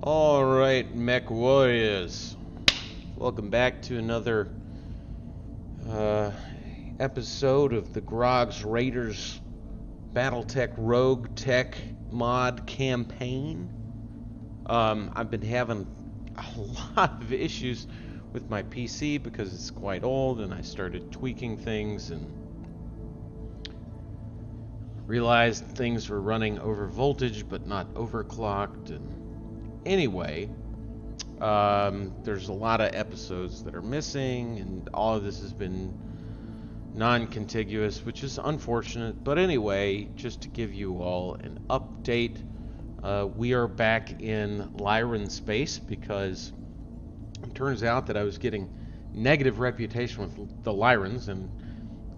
Alright, Mech Warriors. Welcome back to another episode of the Grog's Raiders BattleTech RogueTech mod campaign. I've been having a lot of issues with my PC because it's quite old, and I started tweaking things and realized things were running over voltage but not overclocked. And anyway, there's a lot of episodes that are missing, and all of this has been non-contiguous, which is unfortunate. But anyway, just to give you all an update, we are back in Lyran space because it turns out that I was getting negative reputation with the Lyrans, and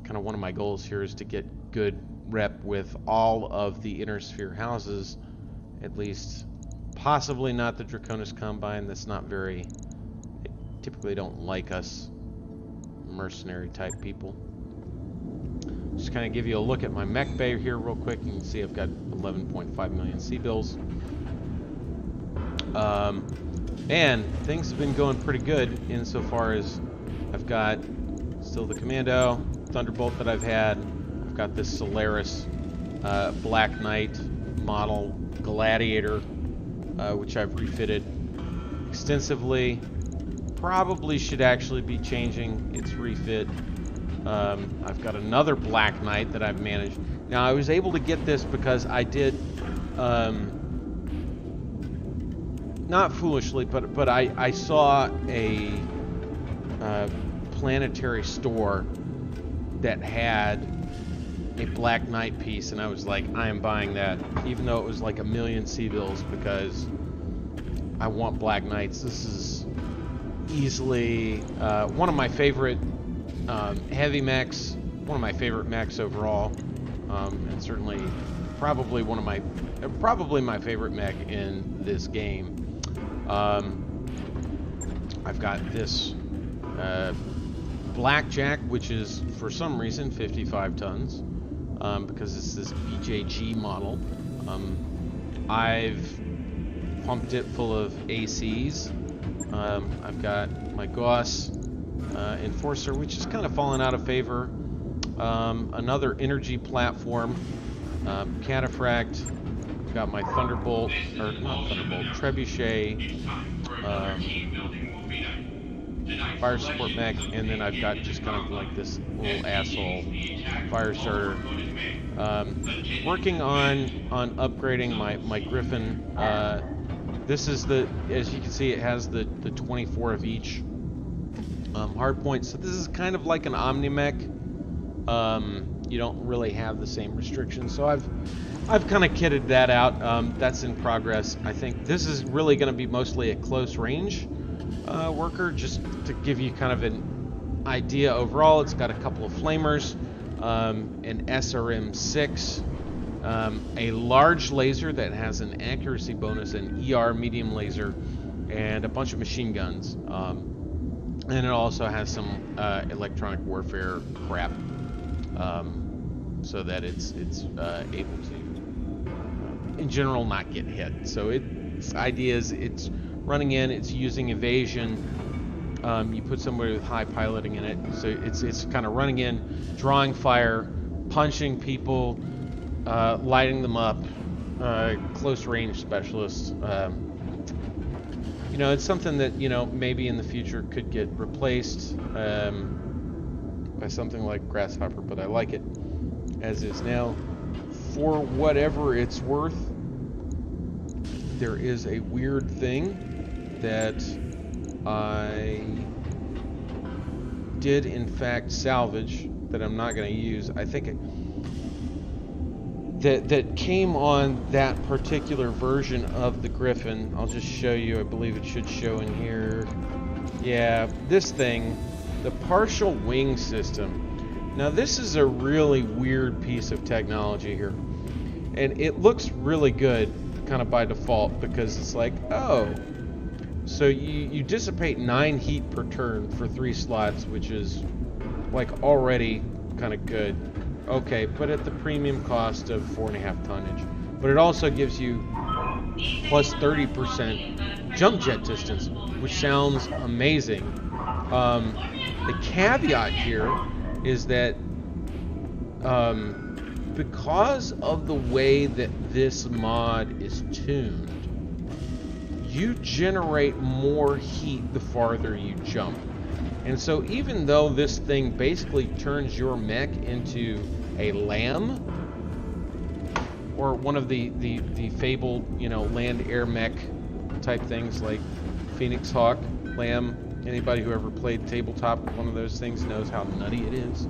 kind of one of my goals here is to get good rep with all of the inner sphere houses, at least. Possibly not the Draconis Combine. That's not very... They typically don't like us mercenary type people. Just kind of give you a look at my mech bay here real quick. You can see I've got 11.5 million C-bills. And things have been going pretty good insofar as I've got still the Commando Thunderbolt that I've had. I've got this Solaris Black Knight model Gladiator, which I've refitted extensively. Probably should actually be changing its refit. I've got another Black Knight that I've managed. Now, I was able to get this because I did, not foolishly, but I saw a planetary store that had a Black Knight piece, and I was like, I am buying that, even though it was like 1 million C-bills, because I want Black Knights. This is easily one of my favorite heavy mechs, one of my favorite mechs overall, and certainly probably my favorite mech in this game. I've got this Blackjack, which is for some reason 55 tons. Because it's this BJG model. I've pumped it full of ACs. I've got my Gauss Enforcer, which is kind of fallen out of favor. Another energy platform, Cataphract. I've got my Thunderbolt, or not Thunderbolt, Trebuchet, fire support mech, and then I've got just kind of like this little asshole fire starter. Working on upgrading my Griffin. This is as you can see, it has the 24 of each hard points. So this is kind of like an Omni-mech. You don't really have the same restrictions. So I've kind of kitted that out. That's in progress. I think this is really going to be mostly a close range worker, just to give you kind of an idea overall. It's got a couple of flamers, an SRM-6, a large laser that has an accuracy bonus, an ER medium laser, and a bunch of machine guns. And it also has some electronic warfare crap, so that it's able to, in general, not get hit. So its idea is it's running in, it's using evasion. You put somebody with high piloting in it, so it's kind of running in, drawing fire, punching people, lighting them up, close range specialists. You know, it's something that, you know, maybe in the future could get replaced by something like Grasshopper, but I like it as is now. For whatever it's worth, there is a weird thing that I did in fact salvage that I'm not going to use. I think that came on that particular version of the Griffin. I'll just show you. I believe it should show in here. Yeah, this thing, the partial wing system. Now this is a really weird piece of technology here, and it looks really good kind of by default, because it's like, oh, so you dissipate 9 heat per turn for 3 slots, which is like already kind of good. Okay, but at the premium cost of 4.5 tonnage. But it also gives you plus 30% jump jet distance, which sounds amazing. The caveat here is that because of the way that this mod is tuned, you generate more heat the farther you jump. And so even though this thing basically turns your mech into a lamb, or one of the fabled, you know, land-air mech type things like Phoenix Hawk, Lamb, anybody who ever played tabletop with one of those things knows how nutty it is.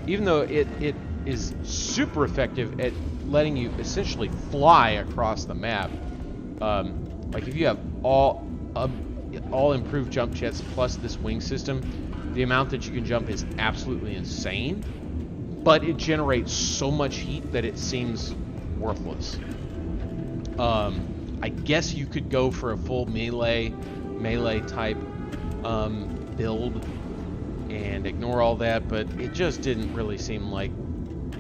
Even though it is super effective at letting you essentially fly across the map. Like if you have all improved jump jets plus this wing system, the amount that you can jump is absolutely insane. But it generates so much heat that it seems worthless. I guess you could go for a full melee type build and ignore all that, but it just didn't really seem like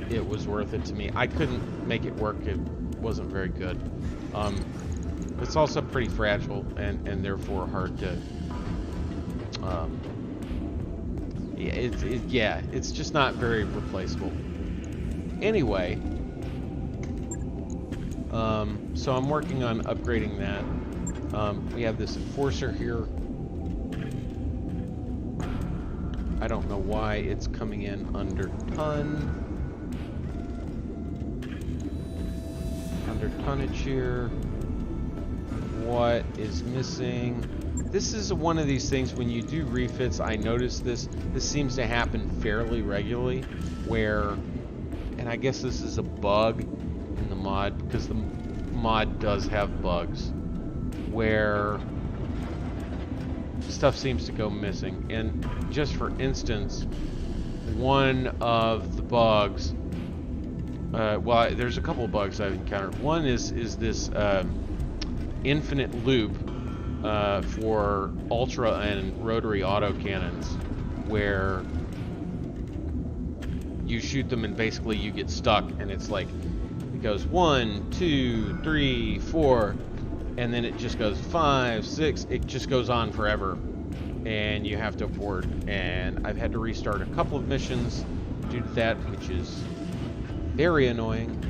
it was worth it to me. I couldn't make it work. It wasn't very good. It's also pretty fragile and therefore hard to it's just not very replaceable. Anyway, so I'm working on upgrading that. We have this enforcer here. I don't know why it's coming in under tonnage here. What is missing? This is one of these things when you do refits, I notice this seems to happen fairly regularly, where, and I guess this is a bug in the mod, because the mod does have bugs, where stuff seems to go missing. And just for instance, one of the bugs, well, there's a couple of bugs I've encountered. One is this infinite loop for ultra and rotary autocannons, where you shoot them and basically you get stuck, and it's like it goes 1, 2, 3, 4, and then it just goes 5, 6. It just goes on forever, and you have to abort. And I've had to restart a couple of missions due to that, which is very annoying.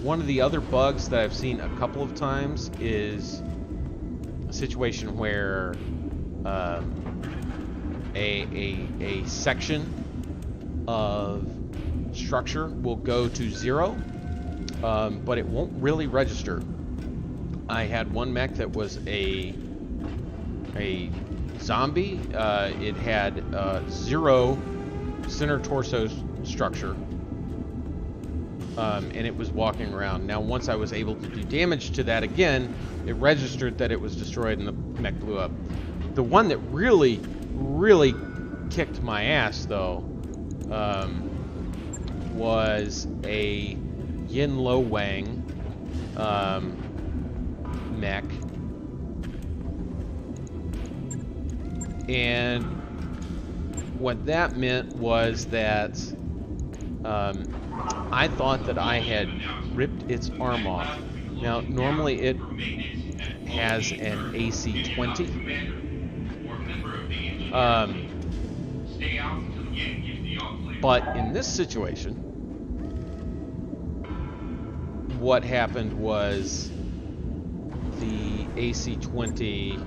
One of the other bugs that I've seen a couple of times is a situation where a section of structure will go to 0, but it won't really register. I had one mech that was a zombie. It had 0 center torso structure. And it was walking around. Now, once I was able to do damage to that again, it registered that it was destroyed and the mech blew up. The one that really, really kicked my ass, though, was a Yin Lo Wang mech. And what that meant was that I thought that I had ripped its arm off. Now, normally it has an AC 20. But in this situation, what happened was the AC 20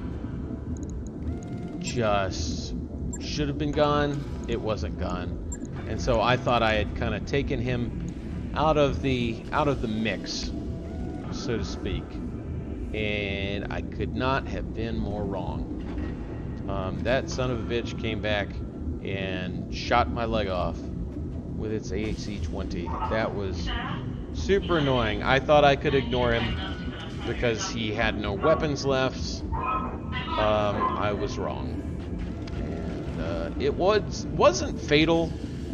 just should have been gone. It wasn't gone. And so I thought I had kind of taken him out of the mix, so to speak. And I could not have been more wrong. That son of a bitch came back and shot my leg off with its AC-20. That was super annoying. I thought I could ignore him because he had no weapons left. I was wrong. And it wasn't fatal.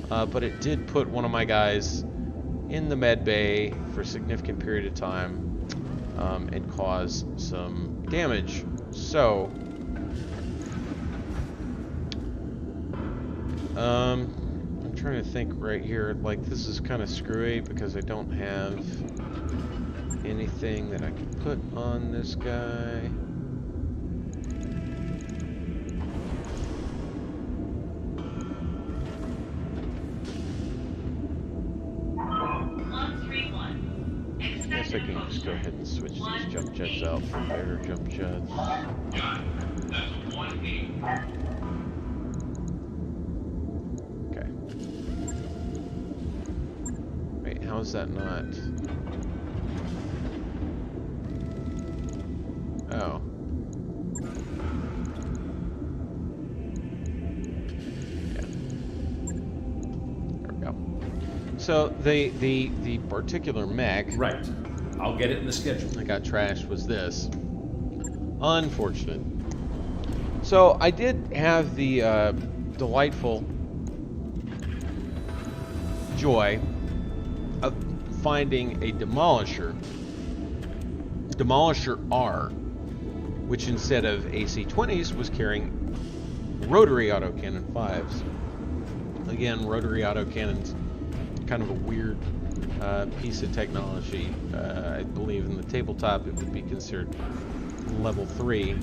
But it did put one of my guys in the med bay for a significant period of time and cause some damage. So, I'm trying to think right here. Like, this is kind of screwy because I don't have anything that I can put on this guy. I guess I can just go ahead and switch these jump jets out for better jump jets. Okay. Wait, how is that not? Oh. Yeah. There we go. So the particular mech. Right. I'll get it in the schedule. I got trashed was this. Unfortunate. So I did have the delightful joy of finding a Demolisher R, which instead of AC-20s was carrying rotary autocannon 5s. Again, rotary autocannons, kind of a weird piece of technology. I believe in the tabletop it would be considered level 3.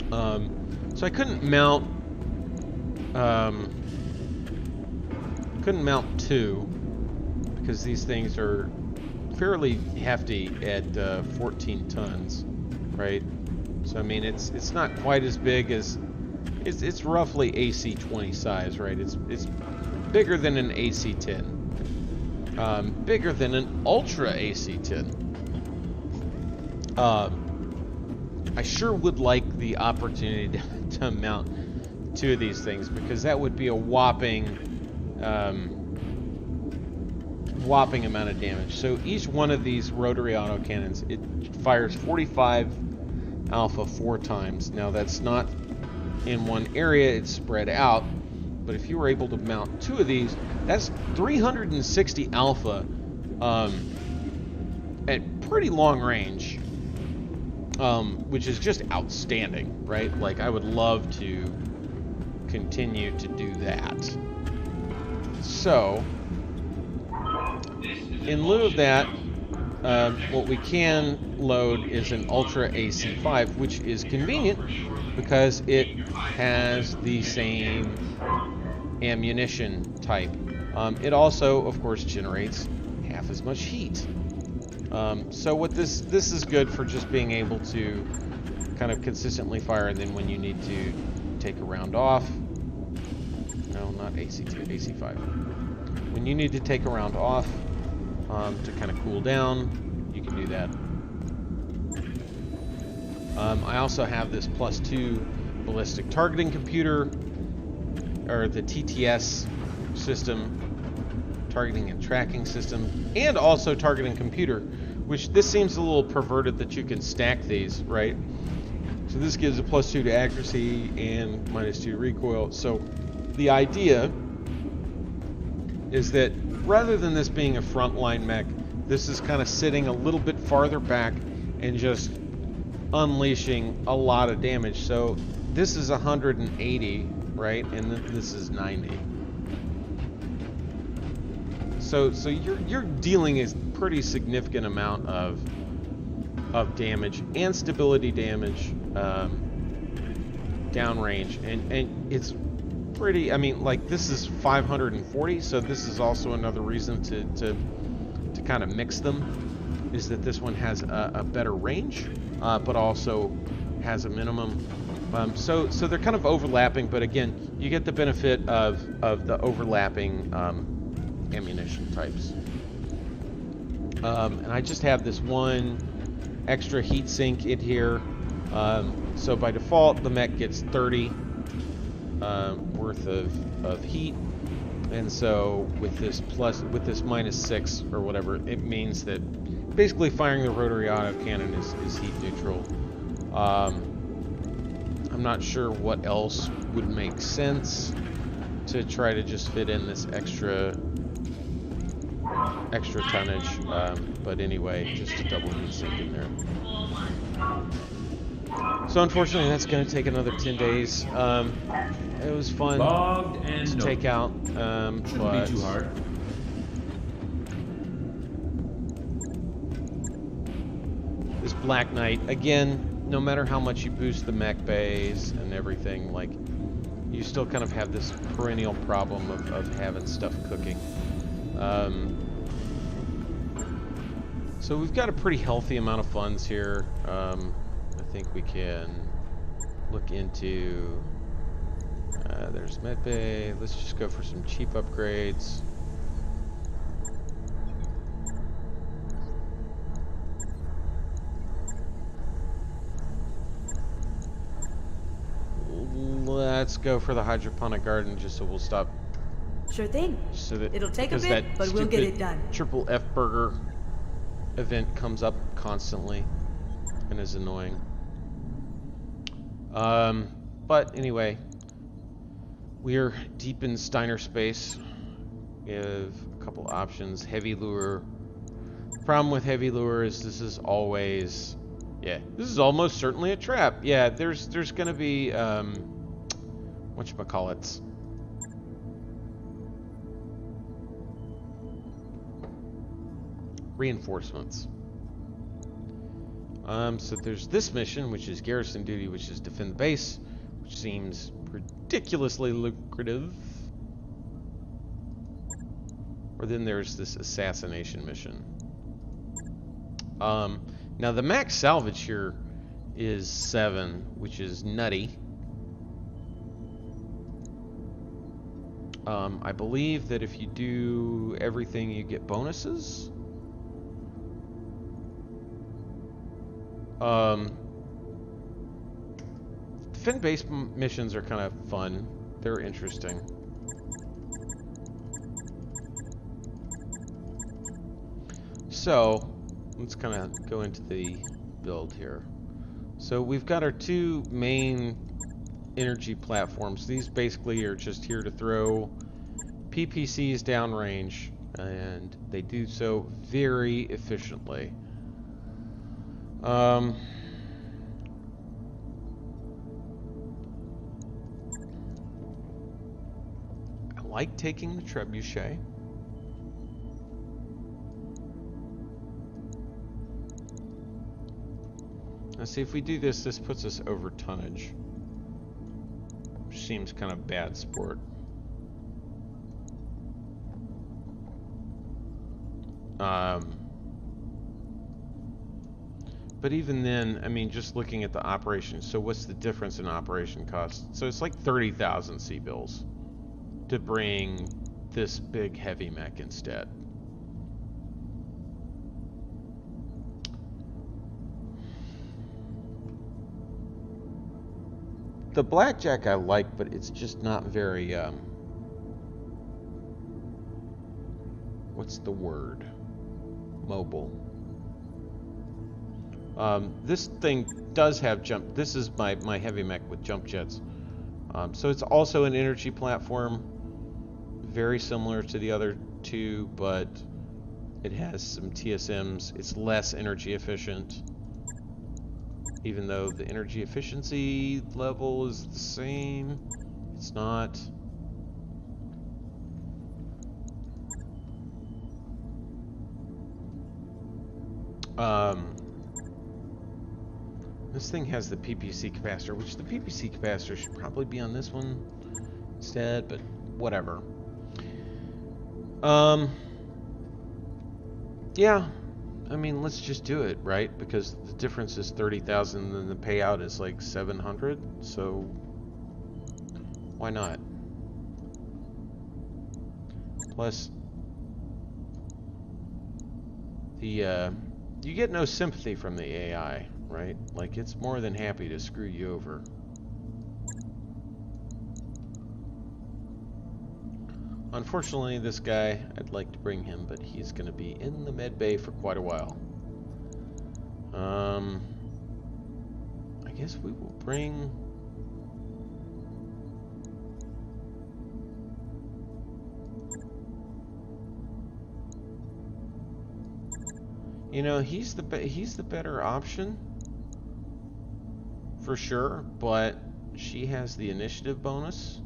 So I couldn't mount 2 because these things are fairly hefty at 14 tons, right? So I mean it's not quite as big as it's roughly AC-20 size, right? It's bigger than an AC-10. Bigger than an Ultra AC-10. I sure would like the opportunity to mount 2 of these things because that would be a whopping amount of damage. So each one of these rotary autocannons, it fires 45 alpha 4 times. Now that's not in one area, it's spread out. But if you were able to mount 2 of these, that's 360 alpha at pretty long range, which is just outstanding, right? Like, I would love to continue to do that. So, in lieu of that, what we can load is an Ultra AC-5, which is convenient because it has the same ammunition type. It also, of course, generates half as much heat. So what this is good for just being able to kind of consistently fire, and then when you need to take a round off, no, not AC2, AC5. When you need to take a round off to kind of cool down, you can do that. I also have this +2 ballistic targeting computer, or the TTS system, targeting and tracking system, and also targeting computer, which this seems a little perverted that you can stack these, right? So this gives a +2 to accuracy and -2 to recoil. So the idea is that rather than this being a frontline mech, this is kind of sitting a little bit farther back and just unleashing a lot of damage. So this is 180, right? And this is 90. So you're dealing a pretty significant amount of damage and stability damage downrange, and it's pretty. I mean, like, this is 540, so this is also another reason to kind of mix them, is that this one has a better range, but also has a minimum. So they're kind of overlapping, but again, you get the benefit of the overlapping ammunition types. And I just have this one extra heat sink in here. So by default, the mech gets 30 worth of heat, and so with this -6 or whatever, it means that basically firing the rotary autocannon is heat neutral. I'm not sure what else would make sense to try to just fit in this extra tonnage, but anyway, just a double heat sink in there. So unfortunately, that's going to take another 10 days. It was fun Logged and to noted. take out, Shouldn't but be too hard. this Black Knight, again, no matter how much you boost the mech bays and everything, like, you still kind of have this perennial problem of having stuff cooking. So we've got a pretty healthy amount of funds here. I think we can look into... there's medbay. Let's just go for some cheap upgrades. Let's go for the hydroponic garden just so we'll stop. Sure thing. So that It'll take a because bit, that but we'll get stupid it done. Triple F burger event comes up constantly and is annoying. But anyway, we're deep in Steiner space. We have a couple options. Heavy lure. The problem with heavy lure is this is always, yeah, this is almost certainly a trap. Yeah, there's gonna be whatchamacallits. Reinforcements. So there's this mission, which is garrison duty, which is defend the base, which seems ridiculously lucrative. Or then there's this assassination mission. Now the max salvage here is 7, which is nutty. I believe that if you do everything, you get bonuses. Defend base missions are kind of fun. They're interesting. So, let's kind of go into the build here. So we've got our two main energy platforms. These basically are just here to throw PPCs downrange, and they do so very efficiently. I like taking the trebuchet. Let's see if we do this. This puts us over tonnage, which seems kind of bad sport. But even then, I mean, just looking at the operation, so what's the difference in operation cost? So it's like 30,000 C-bills to bring this big heavy mech instead. The Blackjack I like, but it's just not very, what's the word? Mobile. This thing does have jump. This is my heavy mech with jump jets. So it's also an energy platform, very similar to the other two, but it has some TSMs. It's less energy efficient, even though the energy efficiency level is the same. It's not. This thing has the PPC capacitor, which the PPC capacitor should probably be on this one instead, but whatever. Yeah, I mean, let's just do it, right? Because the difference is 30,000 and the payout is like 700, so why not? Plus, the you get no sympathy from the AI, right? Like, it's more than happy to screw you over. Unfortunately, this guy, I'd like to bring him, but he's going to be in the med bay for quite a while. I guess we will bring... You know, he's the better option for sure, but she has the initiative bonus.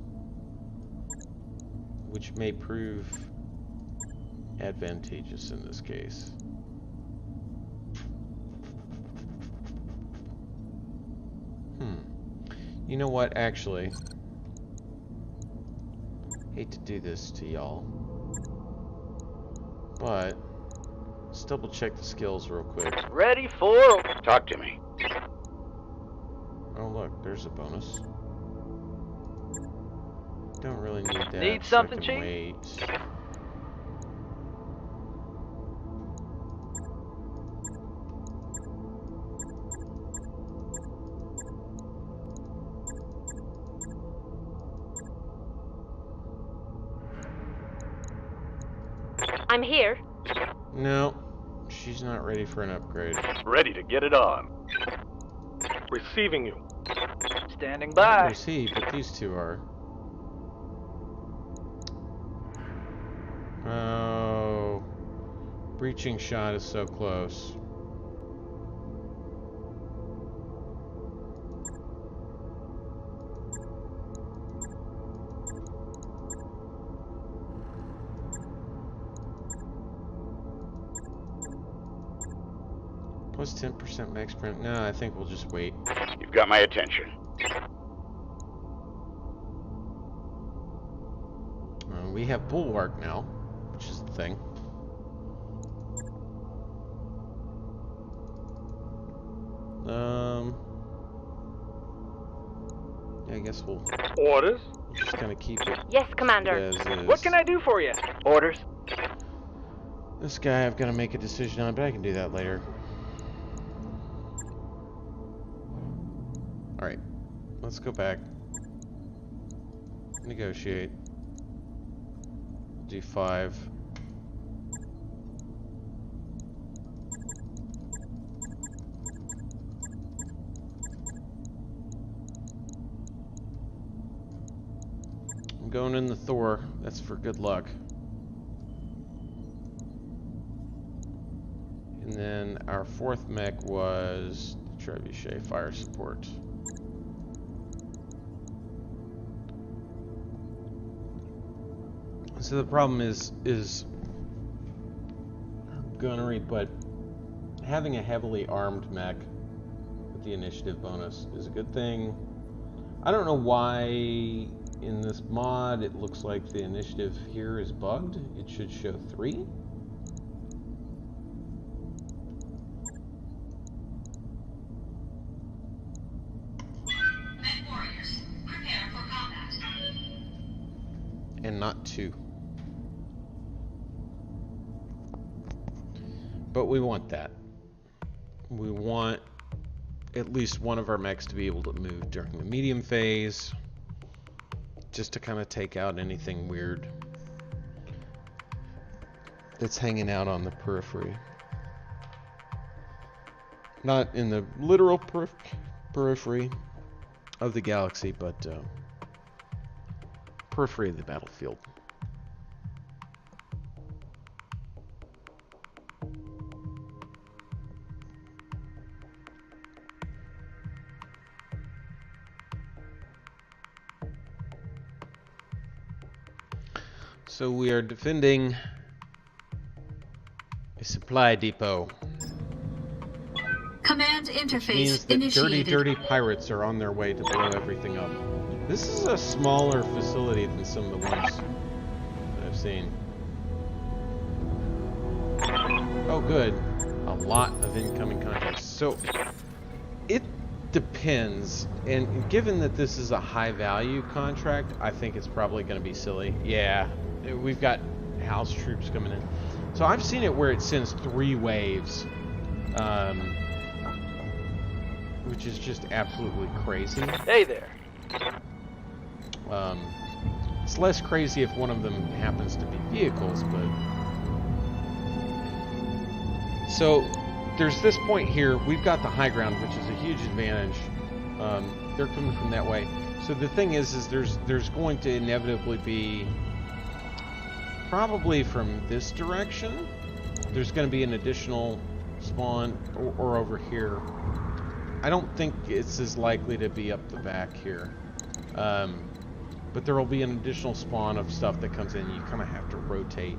which may prove advantageous in this case. You know what, actually, hate to do this to y'all, but let's double check the skills real quick. Ready for... Talk to me. Oh look, there's a bonus. Don't really need that. Need so I something, can Chief? wait. I'm here. No, she's not ready for an upgrade. Ready to get it on. Receiving you. Standing by. There's he, but these two are. Oh, breaching shot is so close. Plus 10% max print. No, I think we'll just wait. You've got my attention. We have Bulwark now, which is the thing. Yeah, I guess we'll Orders? just kind of keep it Yes, Commander. as is. What can I do for you? Orders. This guy I've got to make a decision on, but I can do that later. Alright, let's go back. Negotiate. Do 5. I'm going in the Thor. That's for good luck. And then our 4th mech was Trebuchet Fire Support. So the problem is gunnery, but having a heavily armed mech with the initiative bonus is a good thing. I don't know why in this mod it looks like the initiative here is bugged. It should show 3. Warriors, prepare for combat. And not 2. But we want that. We want at least one of our mechs to be able to move during the medium phase, just to kind of take out anything weird that's hanging out on the periphery. Not in the literal periphery of the galaxy, but periphery of the battlefield. So we are defending a supply depot. Command Which interface means that initiated. dirty pirates are on their way to blow everything up. This is a smaller facility than some of the ones that I've seen. Oh good, a lot of incoming contacts. So it depends, and given that this is a high value contract, I think it's probably going to be silly. Yeah, we've got house troops coming in. So I've seen it where it sends 3 waves. Which is just absolutely crazy. Hey there. It's less crazy if one of them happens to be vehicles, but... So, there's this point here. We've got the high ground, which is a huge advantage. They're coming from that way. So the thing is there's going to inevitably be... Probably from this direction, there's going to be an additional spawn, or over here. I don't think it's as likely to be up the back here. but there will be an additional spawn of stuff that comes in. You kind of have to rotate.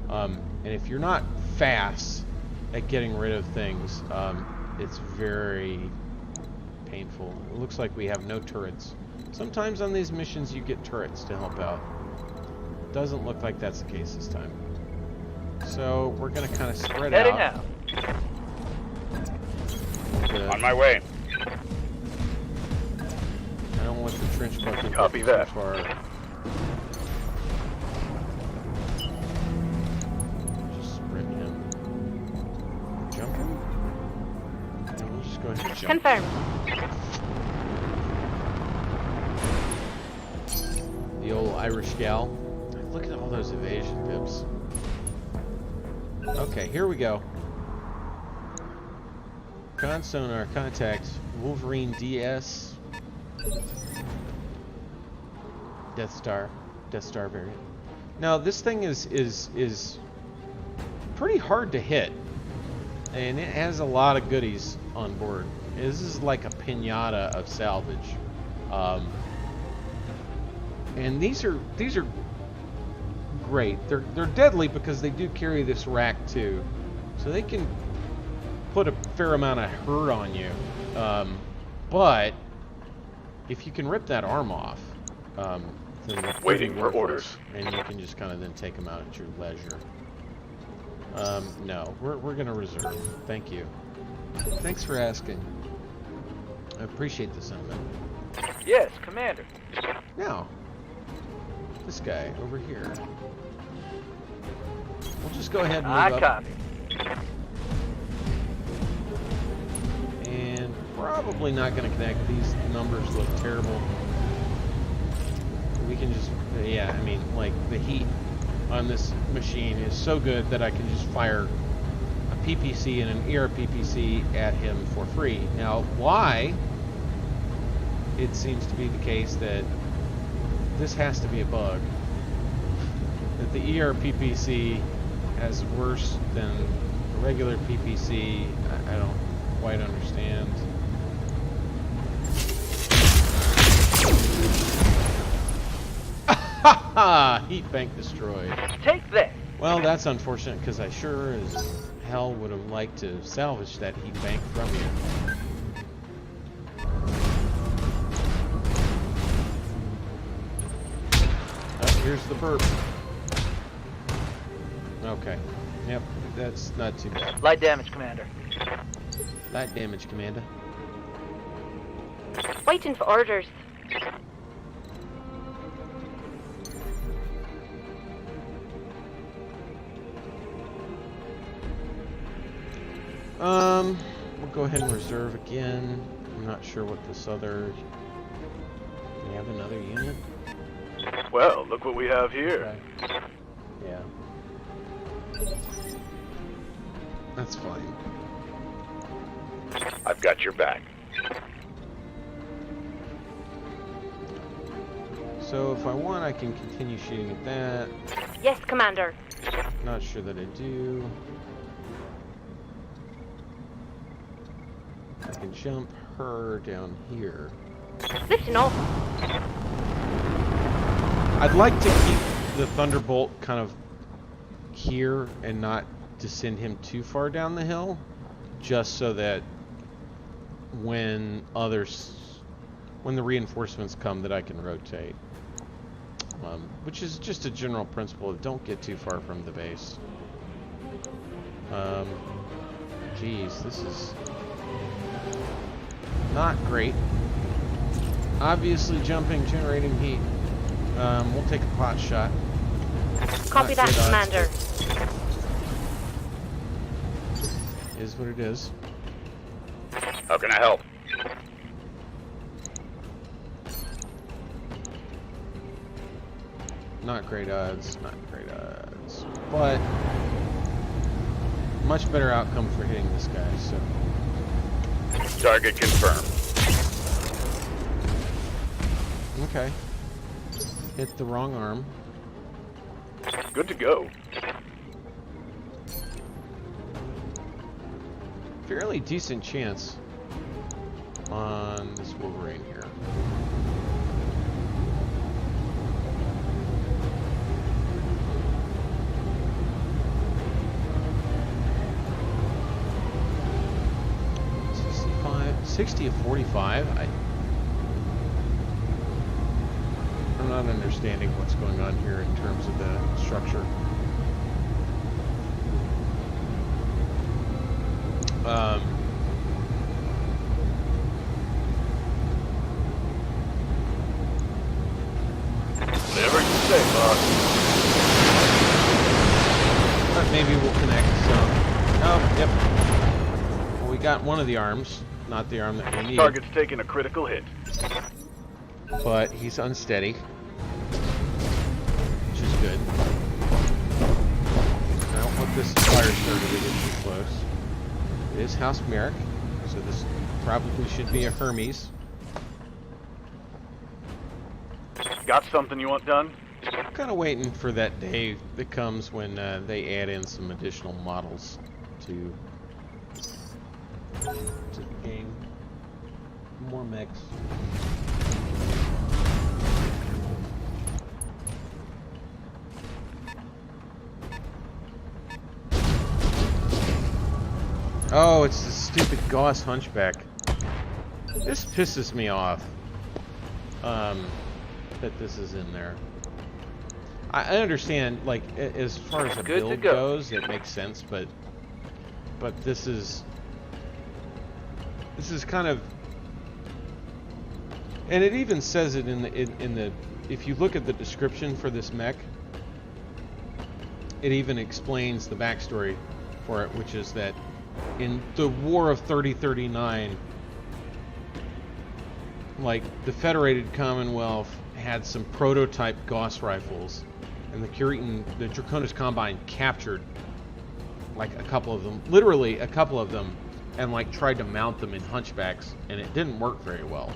And if you're not fast at getting rid of things, it's very painful. It looks like we have no turrets. Sometimes on these missions you get turrets to help out. Doesn't look like that's the case this time. So we're going to kind of spread Heading out. out. On my way. I don't want the trench bucket Copy too that. far. Just sprint him. Jump him? Yeah, we'll just go ahead and jump. Confirmed. The old Irish gal. Look at all those evasion pips. Okay, here we go. Con sonar contact Wolverine DS. Death Star variant. Now this thing is pretty hard to hit, and it has a lot of goodies on board. This is like a piñata of salvage, and these are great. They're deadly because they do carry this rack too, so they can put a fair amount of hurt on you. But if you can rip that arm off, then they're Waiting for worthless, orders. and you can just kind of then take them out at your leisure. No, we're gonna reserve. Thank you. Thanks for asking. I appreciate the sentiment. Yes, Commander. Now, this guy over here. We'll just go ahead and move I up. copy. And probably not going to connect. These numbers look terrible. We can just, yeah, I mean, like, the heat on this machine is so good that I can just fire a PPC and an ERPPC at him for free. Now, why it seems to be the case that this has to be a bug, that the ERPPC has worse than the regular PPC, I don't quite understand. Ha ha! Heat bank destroyed. Take that. Well, that's unfortunate because I sure as hell would have liked to salvage that heat bank from you. Oh, here's the burp. Okay. Yep, that's not too bad. Light damage, Commander. Light damage, Commander. Waiting for orders. We'll go ahead and reserve again. I'm not sure what this other... Do we have another unit? Well, look what we have here. Okay. Yeah. That's fine. I've got your back. So if I want, I can continue shooting at that. Yes, Commander. Not sure that I do. I can jump her down here. Listen up. I'd like to keep the Thunderbolt kind of here and not to send him too far down the hill, just so that when the reinforcements come, that I can rotate. Which is just a general principle of don't get too far from the base. Geez, this is not great. Obviously jumping, generating heat. We'll take a pot shot. Copy Not that, good odds, Commander. but is what it is. How can I help? Not great odds, not great odds. But much better outcome for hitting this guy, so. Target confirmed. Okay. Hit the wrong arm. Good to go. Fairly decent chance on this Wolverine here. 60 of 45? I'm not understanding what's going on here in terms of the structure. Whatever you say, boss. But maybe we'll connect some. Oh, yep. Well, we got one of the arms, not the arm that we need. Target's taking a critical hit. But he's unsteady, which is good. I don't want this fire starter to get too close. It is House Marik, so this probably should be a Hermes. Got something you want done? I'm kind of waiting for that day that comes when they add in some additional models to the game. More mechs. Oh, it's the stupid Gauss Hunchback. This pisses me off. That this is in there. I understand, like, as far as a Good to build go. goes, it makes sense, but this is kind of, and it even says it in the if you look at the description for this mech, it even explains the backstory for it, which is that in the War of 3039, like, the Federated Commonwealth had some prototype Gauss rifles, and the Draconis Combine captured like a couple of them, literally a couple of them, and like tried to mount them in Hunchbacks, and it didn't work very well.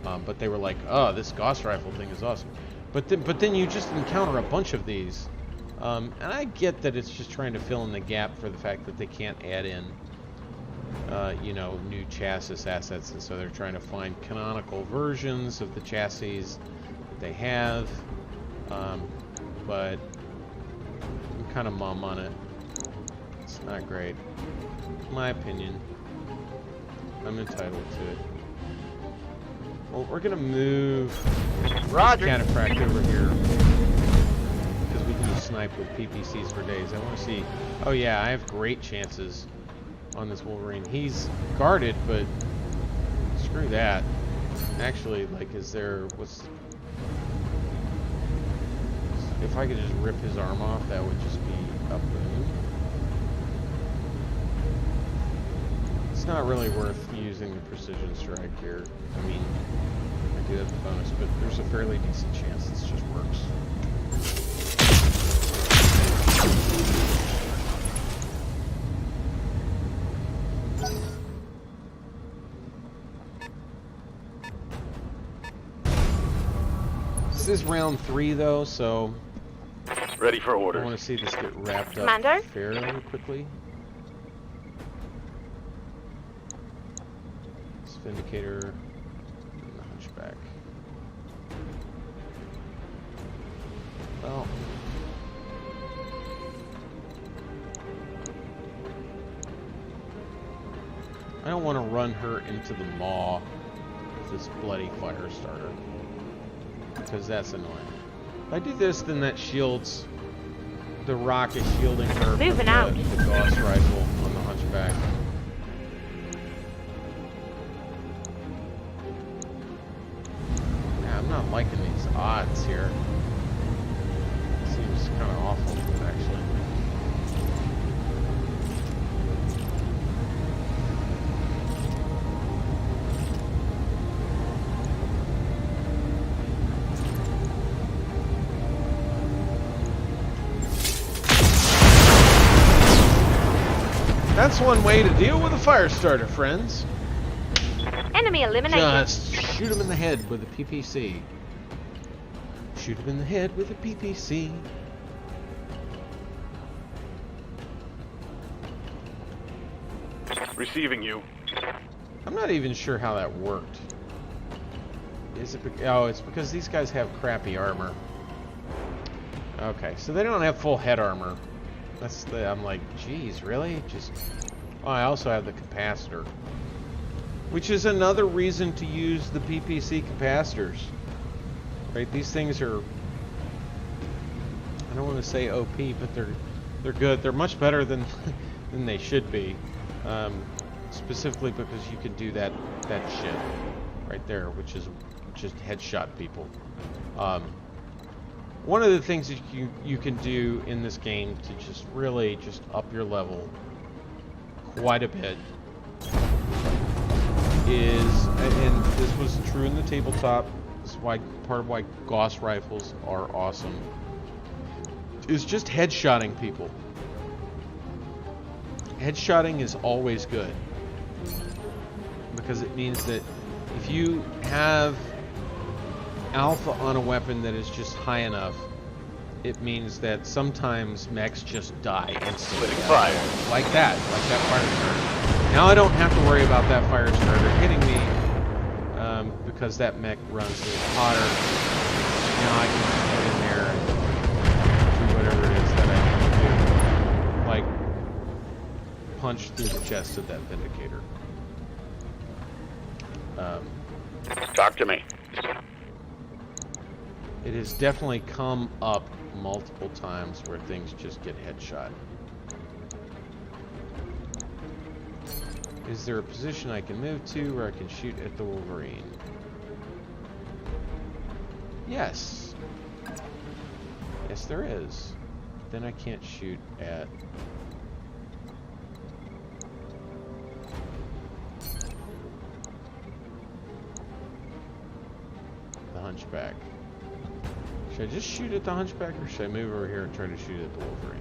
But they were like, "Oh, this Gauss rifle thing is awesome." But then you just encounter a bunch of these, and I get that it's just trying to fill in the gap for the fact that they can't add in, you know, new chassis assets, and so they're trying to find canonical versions of the chassis that they have. But I'm kind of mum on it. It's not great. My opinion. I'm entitled to it. Well, we're gonna move Roger. Cataphract over here because we can just snipe with PPCs for days. I want to see. Oh yeah, I have great chances on this Wolverine. He's guarded, but screw that. Actually, like, if I could just rip his arm off, that would just be a boon. It's not really worth using the precision strike here. I mean, I do have the bonus, but there's a fairly decent chance this just works. This is round 3, though, so Ready for I orders. want to see this get wrapped up Commander? fairly quickly. This Vindicator and the Hunchback. Well, I don't want to run her into the maw with this bloody fire starter, because that's annoying. If I do this, then that shields, the rock is shielding her from Moving out. the Gauss rifle on the Hunchback. Yeah, I'm not liking these odds here. Seems kind of awful, actually. That's one way to deal with a fire starter, friends. Enemy eliminated. Just shoot him in the head with a PPC. Shoot him in the head with a PPC. Receiving you. I'm not even sure how that worked. Is it? Oh, it's because these guys have crappy armor. Okay, so they don't have full head armor. I'm like, geez, really? Just. Oh, I also have the capacitor. Which is another reason to use the PPC capacitors. Right? These things are, I don't want to say OP, but they're good. They're much better than than they should be. Specifically because you can do that shit right there, which is just headshot people. One of the things that you can do in this game to just really just up your level quite a bit is, and this was true in the tabletop, this is why part of why Gauss rifles are awesome, is just headshotting people. Headshotting is always good because it means that if you have alpha on a weapon that is just high enough, it means that sometimes mechs just die instantly. Fire. Like that fire starter. Now I don't have to worry about that fire starter hitting me because that mech runs a little hotter. Now I can just get in there and do whatever it is that I need to do. Like punch through the chest of that Vindicator. Talk to me. It has definitely come up multiple times where things just get headshot. Is there a position I can move to where I can shoot at the Wolverine? Yes. Yes, there is. Then I can't shoot at... the Hunchback. Should I just shoot at the Hunchback, or should I move over here and try to shoot at the Wolverine?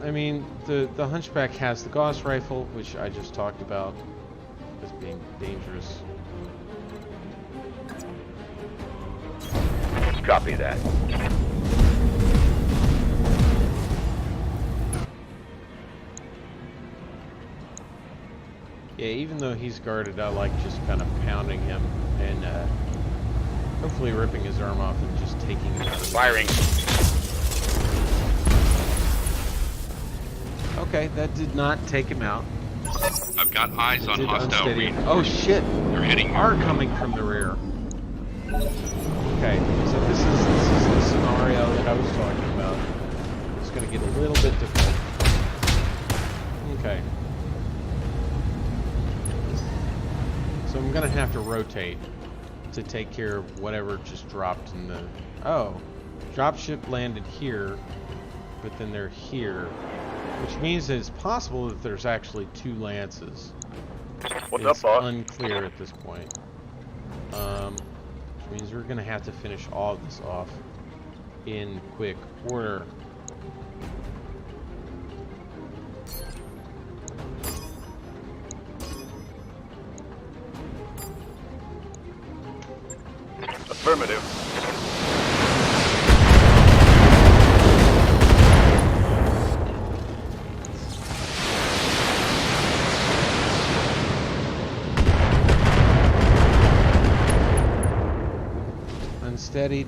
I mean, the Hunchback has the Gauss rifle, which I just talked about as being dangerous. Copy that. Yeah, even though he's guarded, I like just kind of pounding him and hopefully ripping his arm off and just taking him out of the Firing. Okay, that did not take him out. I've got eyes on Did hostile unsteady. reinforcements. Oh shit! They're heading Are coming from the rear. Okay, so this is the scenario that I was talking about. It's going to get a little bit difficult. Okay. So I'm going to have to rotate to take care of whatever just dropped in the... Oh, dropship landed here, but then they're here, which means that it's possible that there's actually two Lances. What's It's up, boss? unclear at this point. Which means we're going to have to finish all of this off in quick order. Affirmative. Unsteadied.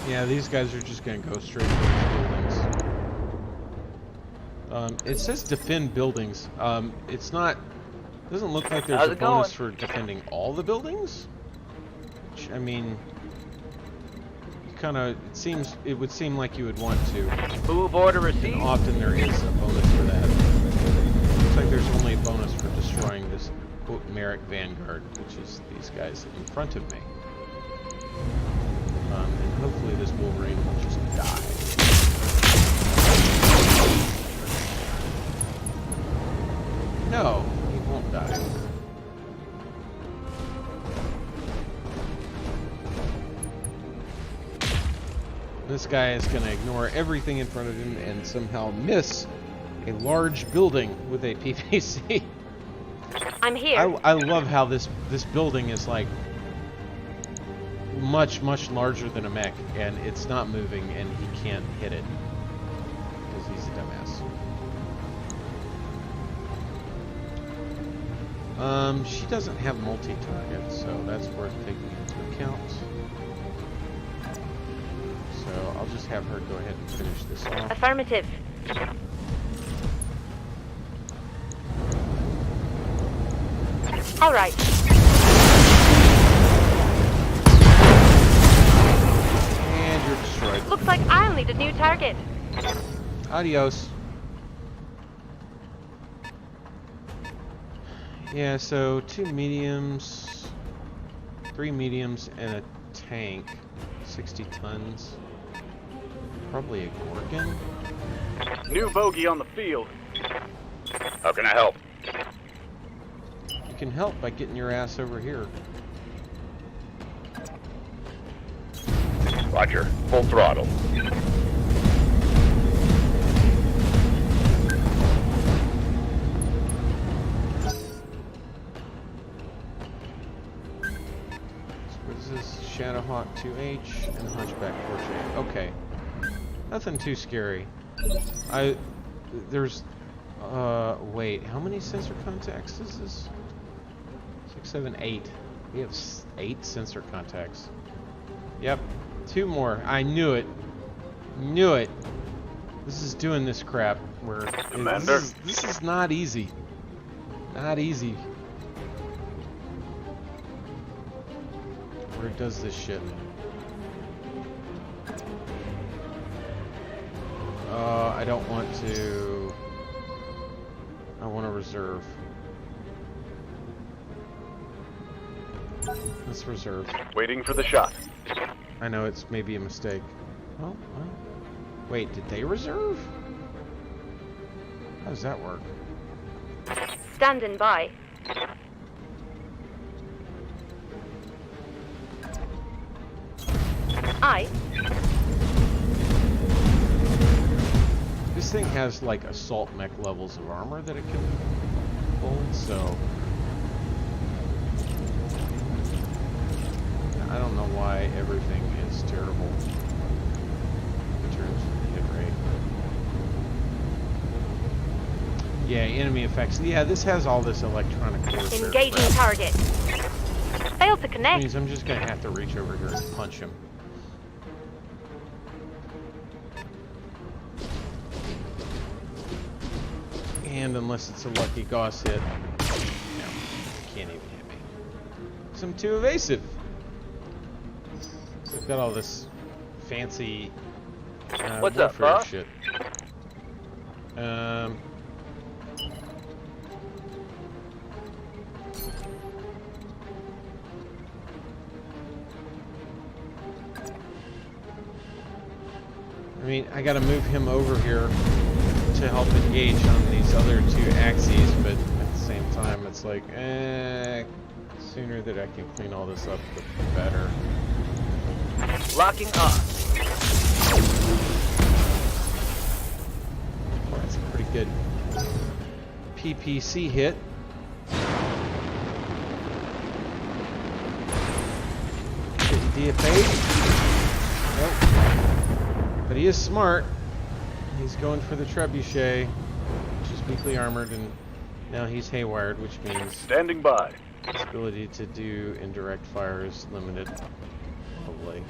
Yeah, these guys are just going to go straight for these buildings. It says defend buildings. It's not... doesn't look like there's How's a it bonus going? for defending all the buildings. Which, I mean... it would seem like you would want to. Move order And received. often there is a bonus for that. Looks like there's only a bonus for destroying this, quote, Marik Vanguard, which is these guys in front of me. And hopefully this Wolverine will just die. No, he won't die. This guy is going to ignore everything in front of him and somehow miss a large building with a PVC. I'm here. I love how this building is like much larger than a mech, and it's not moving, and he can't hit it because he's a dumbass. She doesn't have multi-target, so that's worth taking into account. So I'll just have her go ahead and finish this off. Affirmative. All right. And you're destroyed. Looks like I'll need a new target. Adios. Yeah, so 2 mediums, 3 mediums, and a tank. 60 tons. Probably a Gorgon. New bogey on the field. How can I help? You can help by getting your ass over here. Roger. Full throttle. What is this? Shadowhawk 2H and Hunchback 4J. Okay. Nothing too scary. There's, wait, how many sensor contacts is this? 6, 7, 8. We have 8 sensor contacts. Yep. 2 more. I knew it. Knew it. This is doing this crap where Commander? this is not easy. Not easy. Where it does this shit. I don't want to. I want to reserve. Let's reserve. Waiting for the shot. I know it's maybe a mistake. Well, wait, did they reserve? How does that work? Standing by. Aye. This thing has like assault mech levels of armor that it can pull, so I don't know why everything is terrible in terms of hit rate. Yeah, enemy effects. Yeah, this has all this electronic warfare Engaging crap. target. Failed to That connect. means I'm just gonna have to reach over here and punch him. And unless it's a lucky Gauss hit, no, can't even hit me. 'Cause I'm too evasive. So I've got all this fancy What's up, warfare boss? shit. I mean, I gotta move him over here to help engage on these other 2 axes, but at the same time, it's like, sooner that I can clean all this up, the better. Locking on. Well, that's a pretty good PPC hit. Getting DFA? Nope. But he is smart. He's going for the trebuchet, which is weakly armored, and now he's haywired, which means Standing by. his ability to do indirect fire is limited. Probably.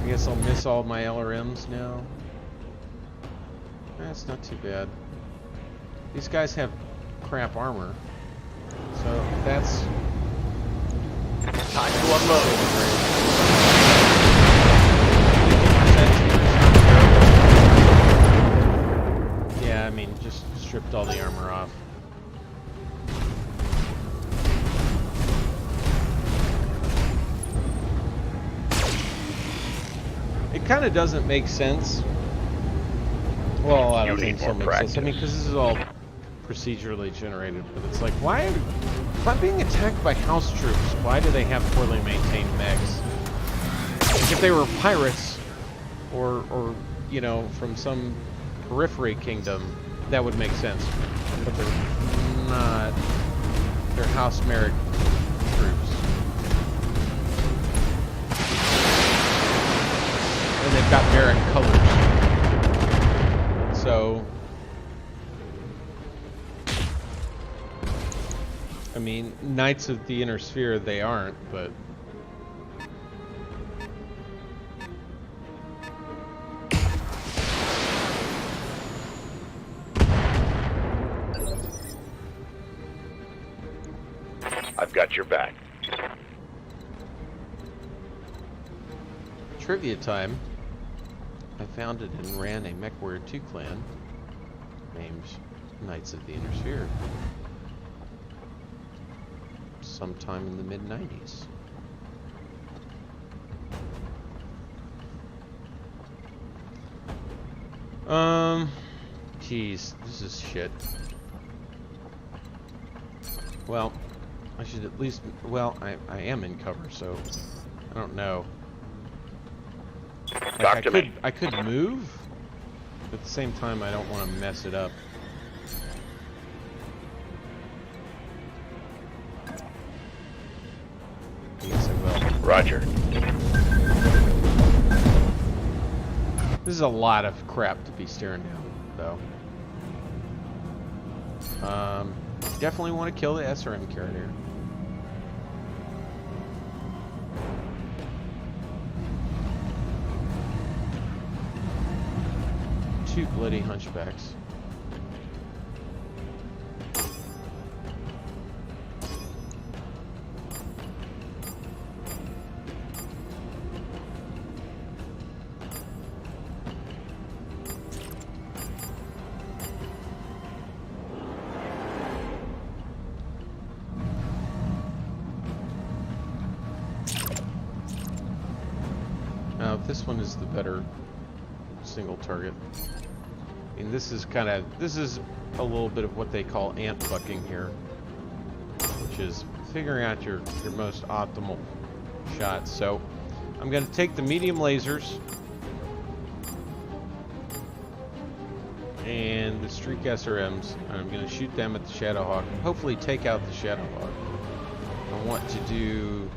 I guess I'll miss all my LRMs now. That's not too bad. These guys have crap armor, so that's Time to unload. Yeah, I mean, just stripped all the armor off. It kind of doesn't make sense. Well, a lot of You need things don't more make sense. I mean, practice. because this is all procedurally generated, but it's like, why? If I'm being attacked by house troops, why do they have poorly maintained mechs? Like if they were pirates, or you know, from some periphery kingdom, that would make sense. But they're not. They're House Marik troops, and they've got Marik colors. So So, I mean, Knights of the Inner Sphere, they aren't, but... I've got your back. Trivia time. I founded and ran a MechWarrior 2 clan named Knights of the Inner Sphere sometime in the mid-90s. Geez, this is shit. Well, I should at least, well, I am in cover, so I don't know. Like, I could move, but at the same time I don't want to mess it up. I guess I will. Roger. This is a lot of crap to be staring down, though. Definitely want to kill the SRM carrier. Two bloody hunchbacks. Now, this one is the better single target. I mean, this is a little bit of what they call ant fucking here, which is figuring out your most optimal shots. So I'm going to take the medium lasers and the streak SRMs, and I'm going to shoot them at the Shadowhawk and hopefully take out the Shadowhawk. I want to do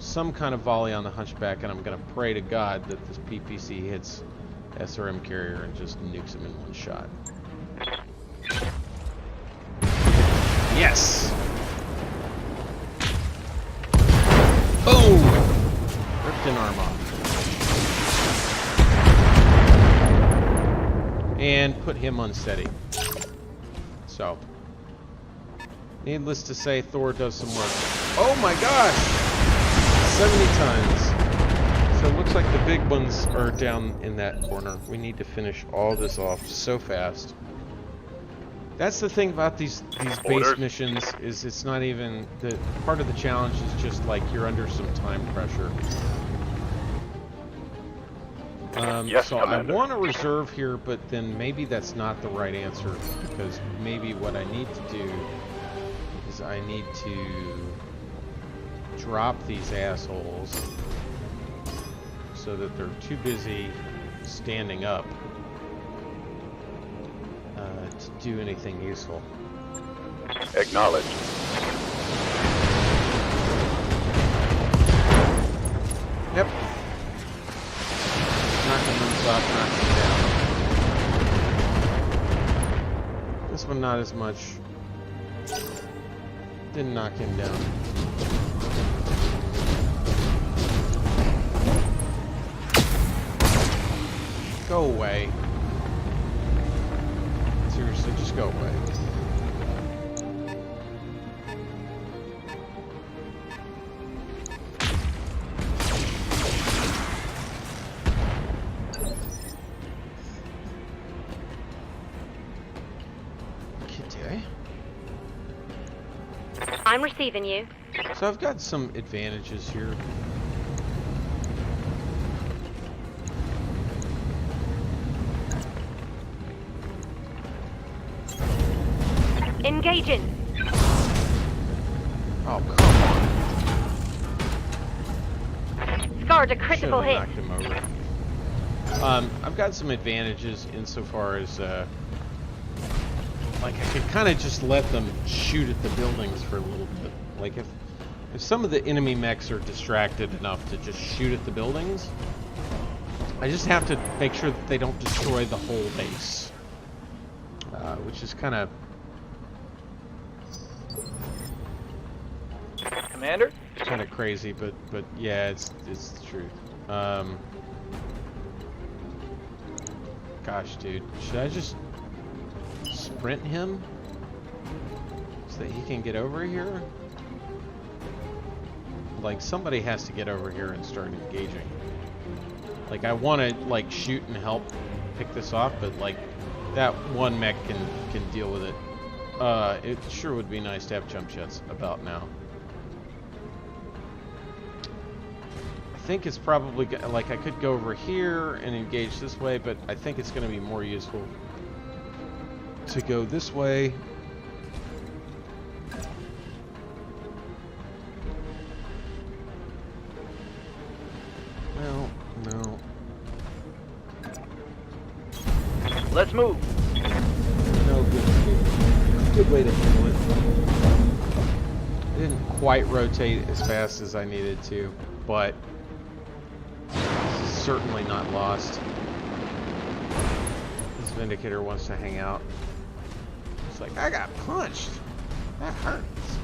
some kind of volley on the Hunchback, and I'm going to pray to God that this PPC hits SRM carrier and just nukes him in one shot. Yes! Boom! Ripped an arm off. And put him unsteady. So, needless to say, Thor does some work. Oh my gosh! 70 times. So it looks like the big ones are down in that corner. We need to finish all this off so fast. That's the thing about these base missions, is it's not even the part of the challenge is just like you're under some time pressure. Yes, so Commander. I want to reserve here, but then maybe that's not the right answer, because maybe what I need to do is I need to drop these assholes so that they're too busy standing up to do anything useful. Acknowledged. Yep. Knock them off, knock them down. This one not as much. Didn't knock him down. Go away. Seriously, just go away. Kitty. I'm receiving you. So I've got some advantages here. Engaging. Oh, come on. Scored a critical hit. Knocked him over. I've got some advantages insofar as, like, I could kind of just let them shoot at the buildings for a little bit. Like, if some of the enemy mechs are distracted enough to just shoot at the buildings, I just have to make sure that they don't destroy the whole base. which is kind of... Commander? kind of crazy, but yeah, it's the truth. Gosh, dude, should I just sprint him so that he can get over here? Like, somebody has to get over here and start engaging. Like, I want to like shoot and help pick this off, but like that one mech can deal with it. It sure would be nice to have jump jets about now. I think it's probably like I could go over here and engage this way, but I think it's going to be more useful to go this way. Well, no. Let's move. No, good way to handle it. I didn't quite rotate as fast as I needed to, but certainly not lost. This Vindicator wants to hang out. It's like, I got punched. That hurts.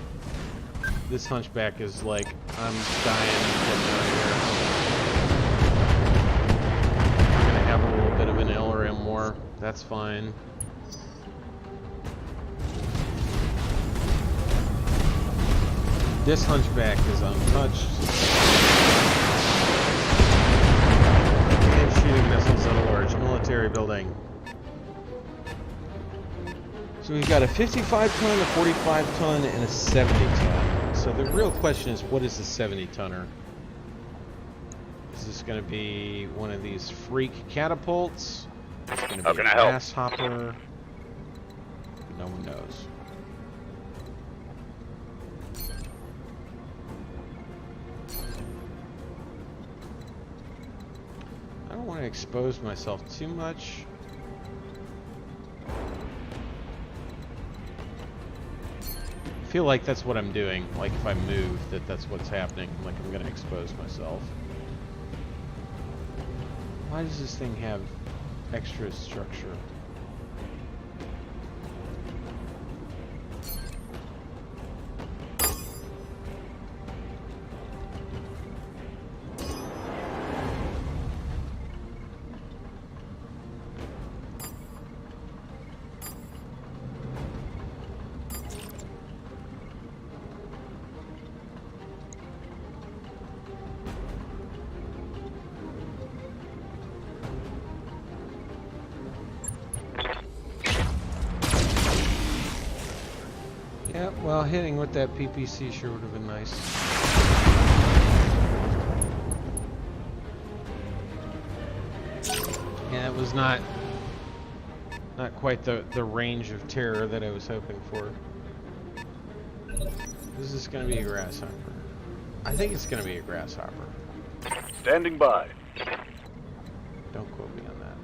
This Hunchback is like, I'm dying to get out of here. I'm gonna have a little bit of an LRM war. That's fine. This Hunchback is untouched. And shooting missiles at a large military building. So we've got a 55 ton, a 45 ton, and a 70 ton. So the real question is, what is the 70 tonner? Is this going to be one of these freak catapults? It's going to be a grasshopper. No one knows. I don't want to expose myself too much. I feel like that's what I'm doing. Like if I move, that's what's happening. Like I'm going to expose myself. Why does this thing have extra structure? Yeah, well, hitting with that PPC sure would have been nice. Yeah, it was not quite the range of terror that I was hoping for. Is this going to be a grasshopper? I think it's going to be a grasshopper. Standing by. Don't quote me on that.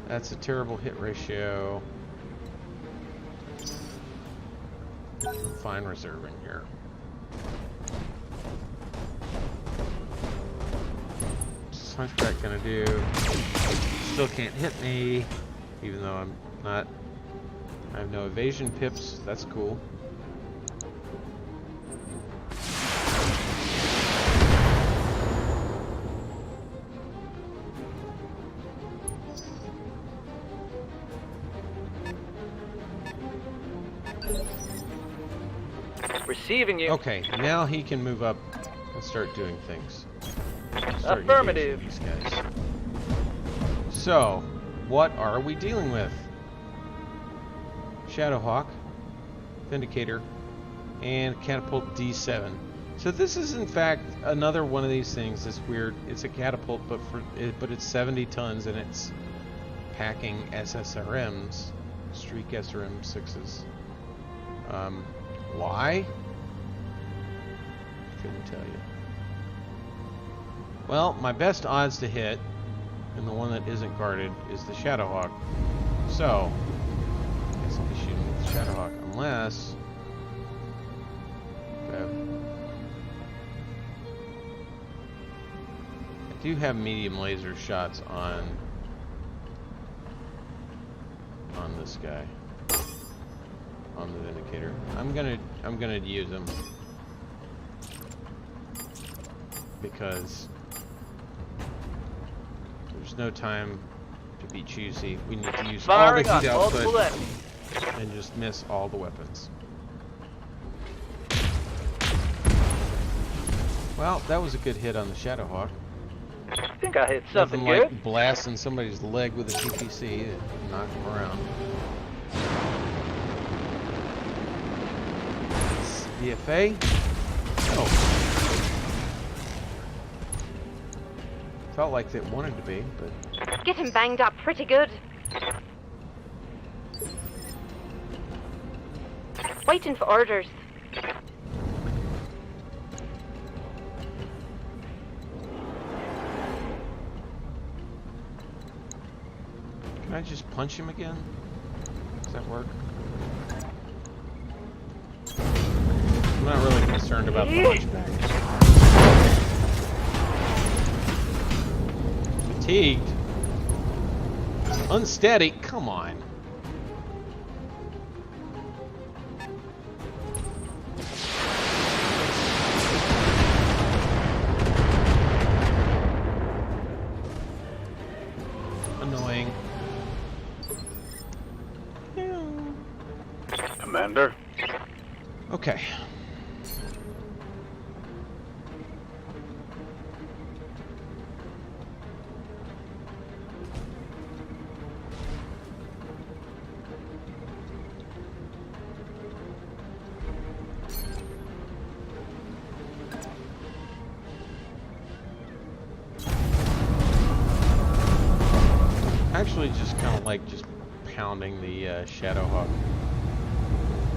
That's a terrible hit ratio. I'm fine reserving here. What's Hunchback gonna do? Still can't hit me, even though I'm not. I have no evasion pips. That's cool. Receiving you. Okay, now he can move up and start doing things. Start Affirmative. engaging these guys. So, what are we dealing with? Shadowhawk, Vindicator, and Catapult D7. So this is in fact another one of these things that's weird. It's a catapult, but it's 70 tons and it's packing SSRMs, Streak SRM 6s. Why? Couldn't tell you. Well, my best odds to hit, and the one that isn't guarded, is the Shadowhawk. So, I guess I'll be shooting with the Shadowhawk, unless... Okay. I do have medium laser shots on this guy, on the Vindicator. I'm gonna use him because there's no time to be choosy. We need to use all the Firing on heat multiple output enemies. and just miss all the weapons. Well, that was a good hit on the Shadowhawk. I think I hit something Nothing good. like blasting somebody's leg with a TPC to knock them around. DFA? No. Felt like it wanted to be, but... Getting banged up pretty good. Waiting for orders. Can I just punch him again? Does that work? I'm not really concerned about the punchback. Fatigued? Unsteady? Come on. Annoying. Commander. Okay. Actually, just kind of like just pounding the Shadowhawk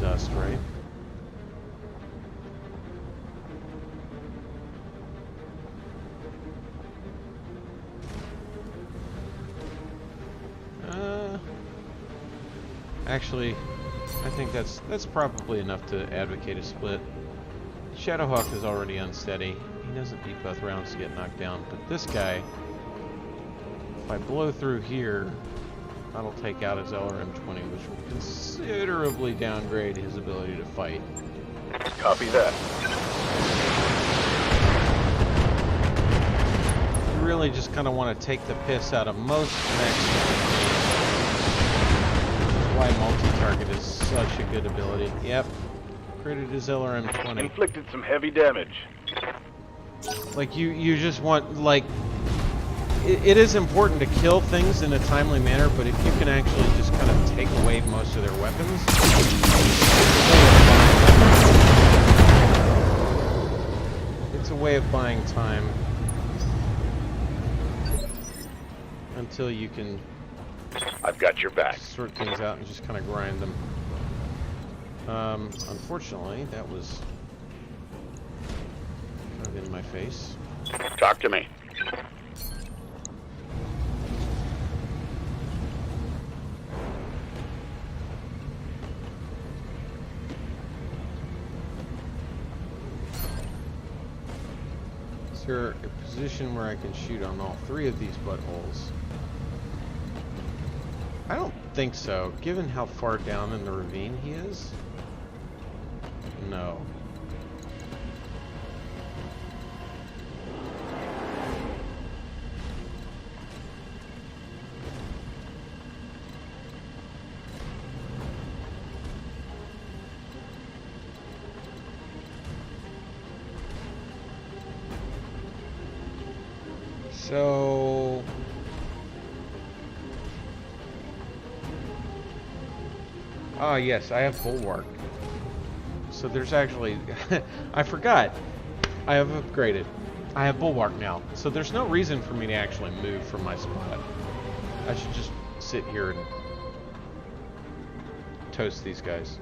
dust, right? Actually, I think that's probably enough to advocate a split. Shadowhawk is already unsteady. He doesn't need both rounds to get knocked down, but this guy, if I blow through here, that'll take out his LRM-20, which will considerably downgrade his ability to fight. Copy that. You really just kind of want to take the piss out of most connections. Which is why multi-target is such a good ability. Yep. Critted his LRM-20. Inflicted some heavy damage. Like, you just want, like... It is important to kill things in a timely manner, but if you can actually just kind of take away most of their weapons, it's a way of buying time until you can I've got your back. sort things out and just kind of grind them. Unfortunately, that was kind of in my face. Talk to me. Is there a position where I can shoot on all three of these buttholes? I don't think so, given how far down in the ravine he is. No. So... Ah, yes, I have Bulwark. So there's actually... I forgot. I have upgraded. I have Bulwark now. So there's no reason for me to actually move from my spot. I should just sit here and toast these guys.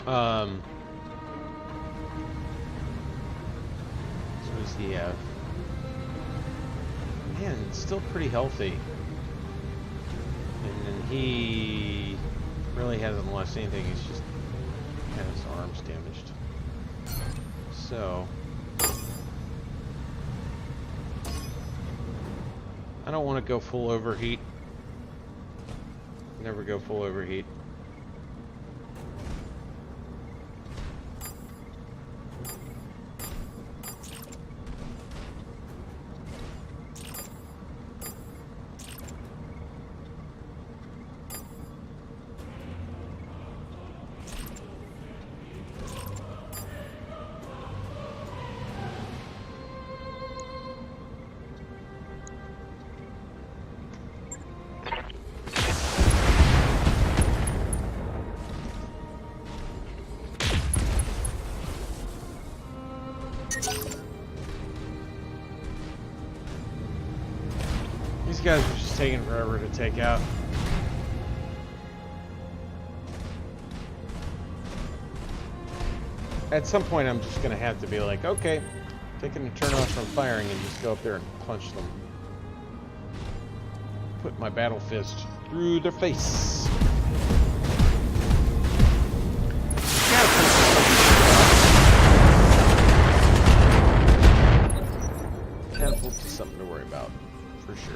So what does he have? Man, it's still pretty healthy. And then he really hasn't lost anything, he's just had his arms damaged. So, I don't want to go full overheat. Never go full overheat. These guys are just taking forever to take out. At some point, I'm just gonna have to be like, okay, taking a turn off from firing and just go up there and punch them. Put my battle fist through their face. Catapult is something to worry about, for sure.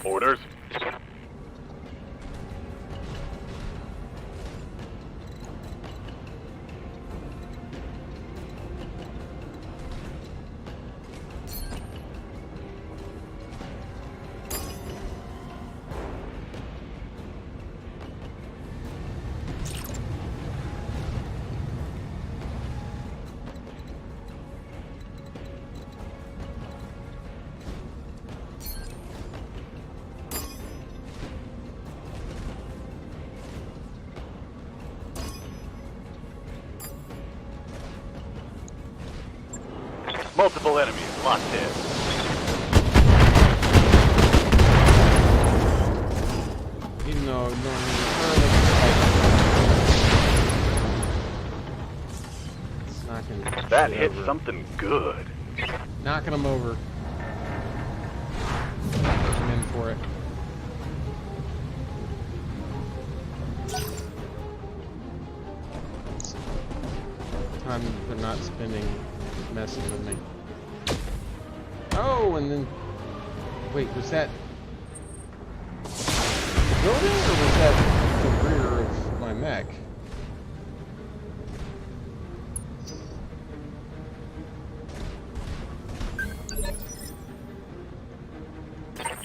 Orders? Multiple enemies locked in. Even though normally it's knocking That shit hit over. something good. Knocking them over. I'm in for it. Time they're not spending messing with me. Oh, and then wait, was that the building or was that the rear of my mech?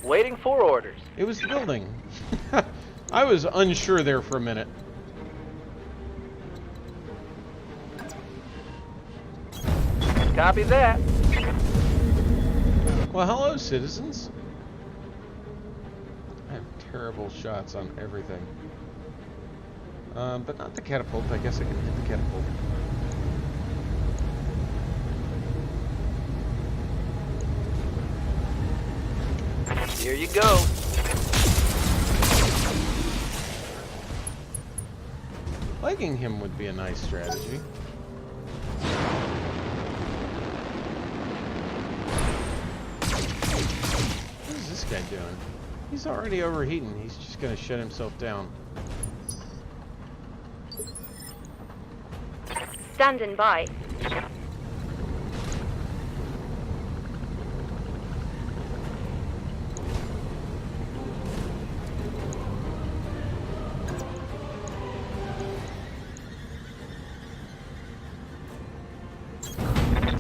Waiting for orders. It was the building. I was unsure there for a minute. Copy that. Well, hello, citizens. I have terrible shots on everything. But not the catapult. I guess I can hit the catapult. Here you go. Legging him would be a nice strategy. What is this guy doing? He's already overheating. He's just gonna shut himself down. Standing by.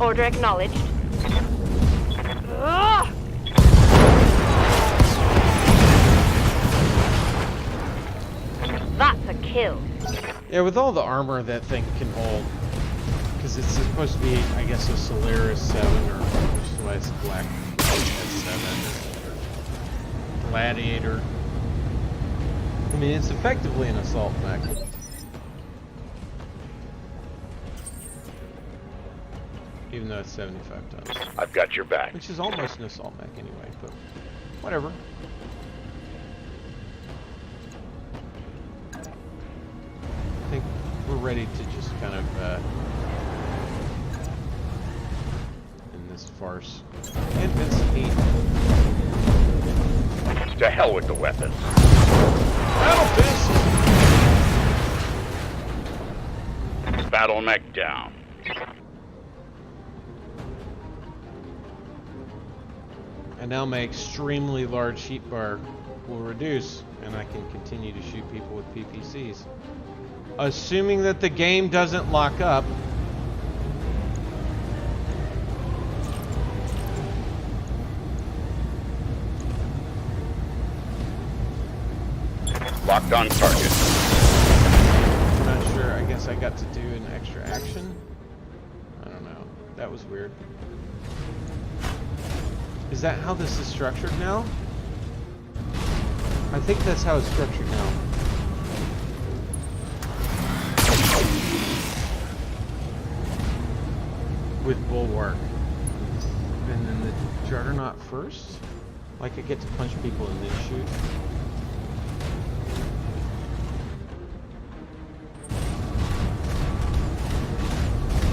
Order acknowledged. Ugh! That's a kill. Yeah, with all the armor that thing can hold, because it's supposed to be, I guess, a Solaris 7 or which is why it's black S7 or Gladiator. I mean, it's effectively an assault mech. Even though it's 75 tons. I've got your back. Which is almost an assault mech anyway, but whatever. I think we're ready to just kind of end this farce. And Vincent Heat. To hell with the weapons. Battle fist! Battlemech down. And now my extremely large heat bar will reduce, and I can continue to shoot people with PPCs. Assuming that the game doesn't lock up. Locked on target. I'm not sure. I guess I got to do an extra action. I don't know. That was weird. Is that how this is structured now? I think that's how it's structured now. With Bulwark. And then the Juggernaut first? Like I get to punch people and then shoot?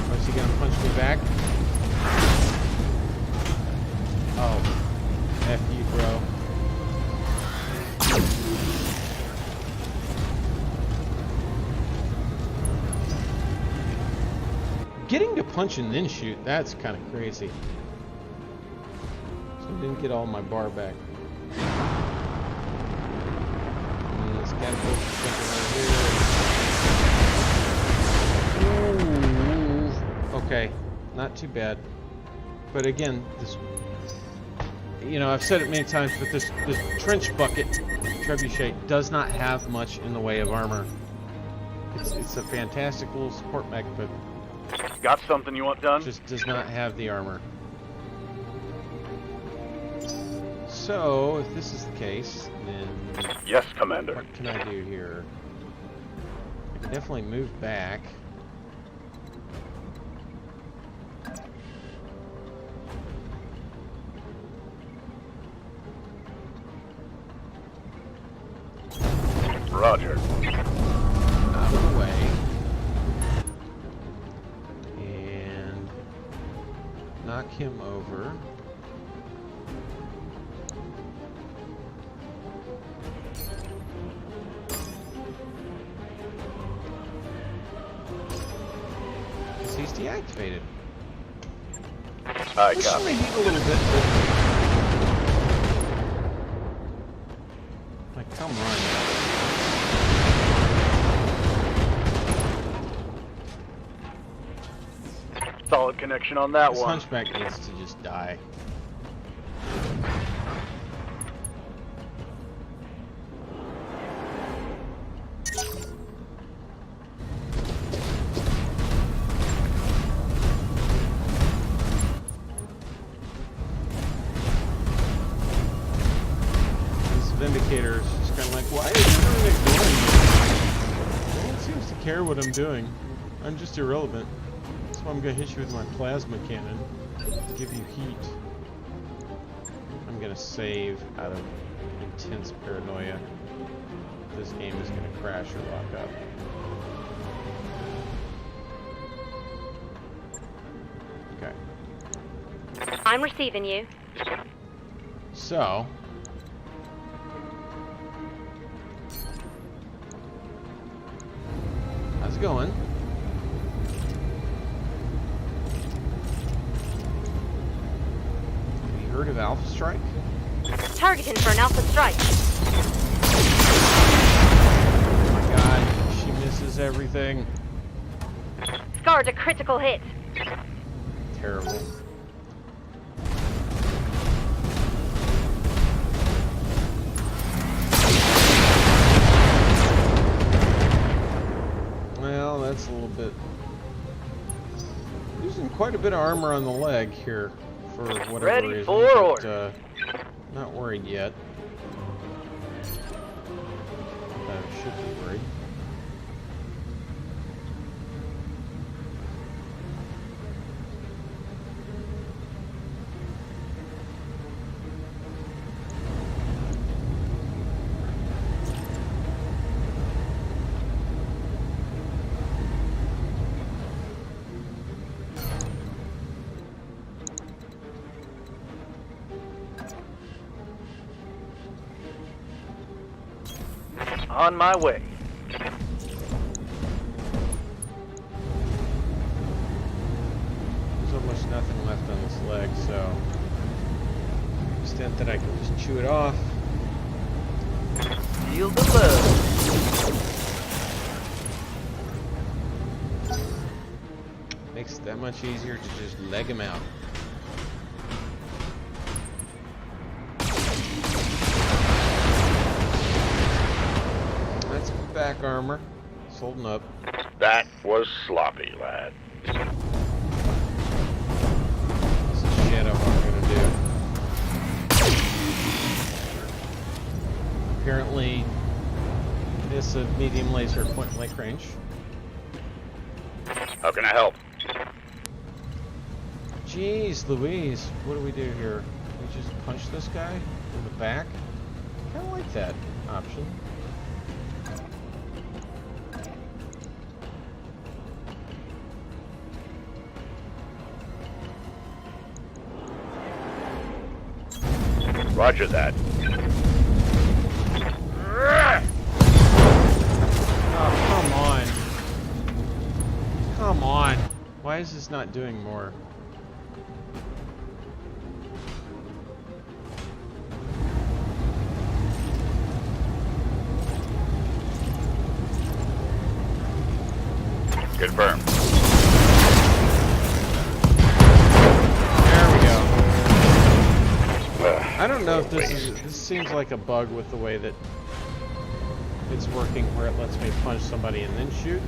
Oh, is he gonna punch me back? Oh. F you, bro. Getting to punch and then shoot, that's kind of crazy. So I didn't get all my bar back. And this catapult is jumping right here. Ooh. Okay, not too bad. But again, this, you know, I've said it many times, but this trench bucket trebuchet does not have much in the way of armor. It's a fantastic little support mech, but Got something you want done? just does not have the armor. So, if this is the case, then Yes, Commander. what can I do here? I can definitely move back. Roger. Out of the way. And knock him over. Because he's deactivated. I Pushing got the it. heat a little bit, but like, come on. Solid connection on that This one. hunchback needs to just die. This Vindicator is just kind of like, why is everyone ignoring me? No one seems to care what I'm doing. I'm just irrelevant. That's why I'm gonna hit you with my plasma cannon. Give you heat. I'm gonna save out of intense paranoia. This game is gonna crash or lock up. Okay. I'm receiving you. So, how's it going? Have you heard of Alpha Strike? Targeting for an alpha strike. Oh my god, she misses everything. Scarred a critical hit. Terrible. Well, that's a little bit... Using quite a bit of armor on the leg here for whatever Ready reason. for but, order. Not worried yet. Should be worried. On my way. extent that I can just chew it off. Feel the love. Makes it that much easier to just leg him out. That's back armor. It's holding up. That was sloppy, lad. This is Shadow what I'm gonna do. Apparently, this a medium laser point blank range. How can I help? Jeez Louise, what do we do here? We just punch this guy in the back? Kinda like that option. Roger that. Oh, come on. Come on. Why is this not doing more? Confirmed. There we go. I don't know if this seems like a bug with the way that it's working where it lets me punch somebody and then shoot.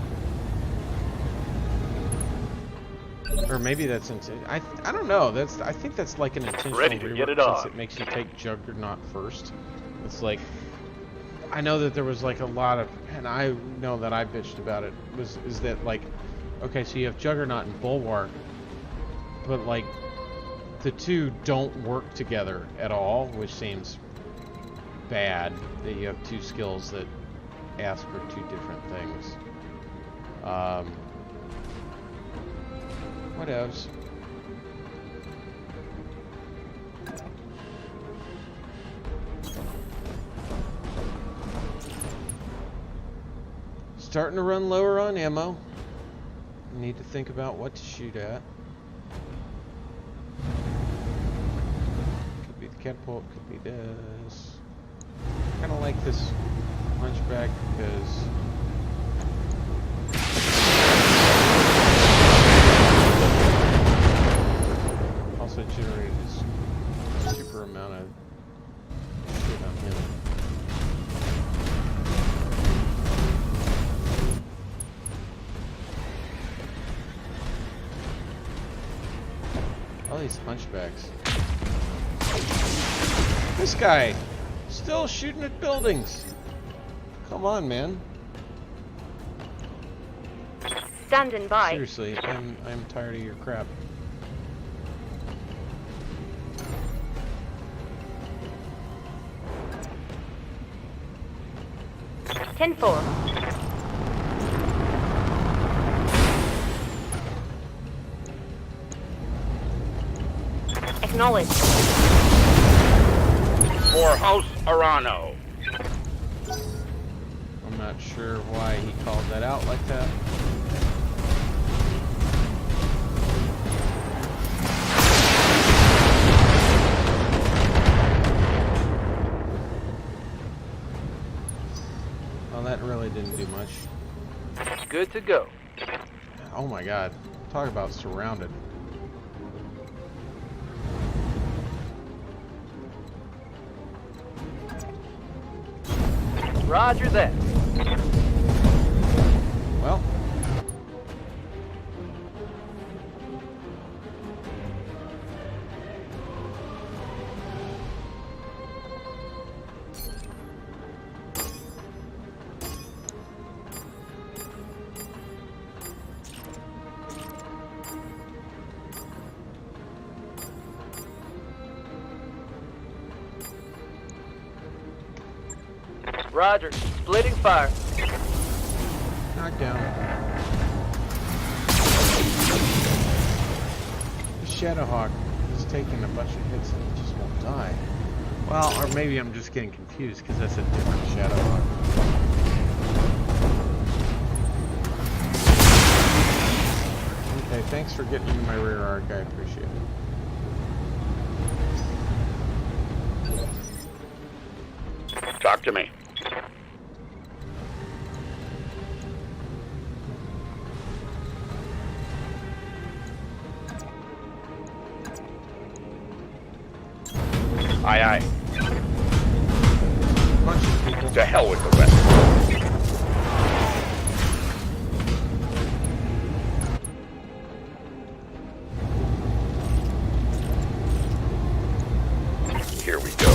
Or maybe that's I don't know. I think that's like an intentional Ready to get rework it on. since it makes you take Juggernaut first. It's like I know that there was like a lot of, and I know that I bitched about it. Is that like, okay, so you have Juggernaut and Bulwark, but like the two don't work together at all, which seems bad. That you have two skills that ask for two different things. What else? Starting to run lower on ammo. Need to think about what to shoot at. Could be the catapult, could be this. Kind of like this hunchback because also generated this super amount of shit on him. All these hunchbacks. This guy still shooting at buildings. Come on, man. Standing by. Seriously, I'm tired of your crap. Ten four. Acknowledged. For House Arano. I'm not sure why he called that out like that. Well, that really didn't do much. Good to go. Oh my god. Talk about surrounded. Roger that. Well. Roger. Splitting fire. Knock down. The Shadowhawk is taking a bunch of hits and it just won't die. Well, or maybe I'm just getting confused because that's a different Shadowhawk. Okay, thanks for getting into my rear arc. I appreciate it. Talk to me. Aye, aye. Bunch of people. To hell with the rest. Here we go.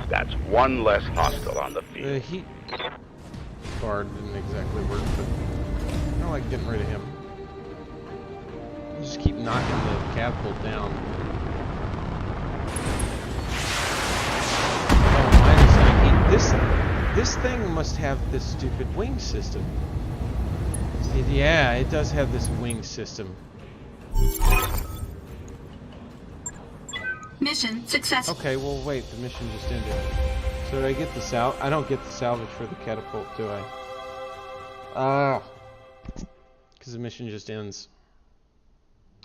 That's one less hostile on the field. The heat bar didn't exactly work, but I don't like getting rid of him. You just keep knocking the catapult down. Oh, this thing must have this stupid wing system. Yeah, it does have this wing system. Mission successful. Okay, well wait, the mission just ended. So do I get the I don't get the salvage for the catapult, do I? Because the mission just ends.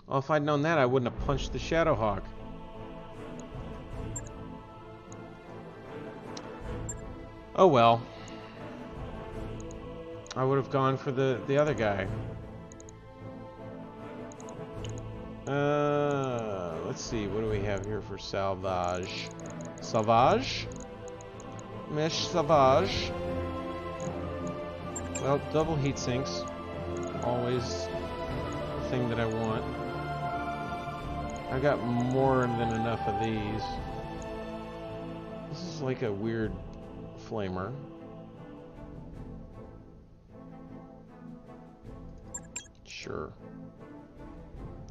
Well, if I'd known that, I wouldn't have punched the Shadowhawk. Oh well. I would have gone for the other guy. Let's see, what do we have here for salvage? Salvage? Mesh salvage. Well, double heat sinks. Always the thing that I want. I got more than enough of these. This is like a weird flamer. Sure.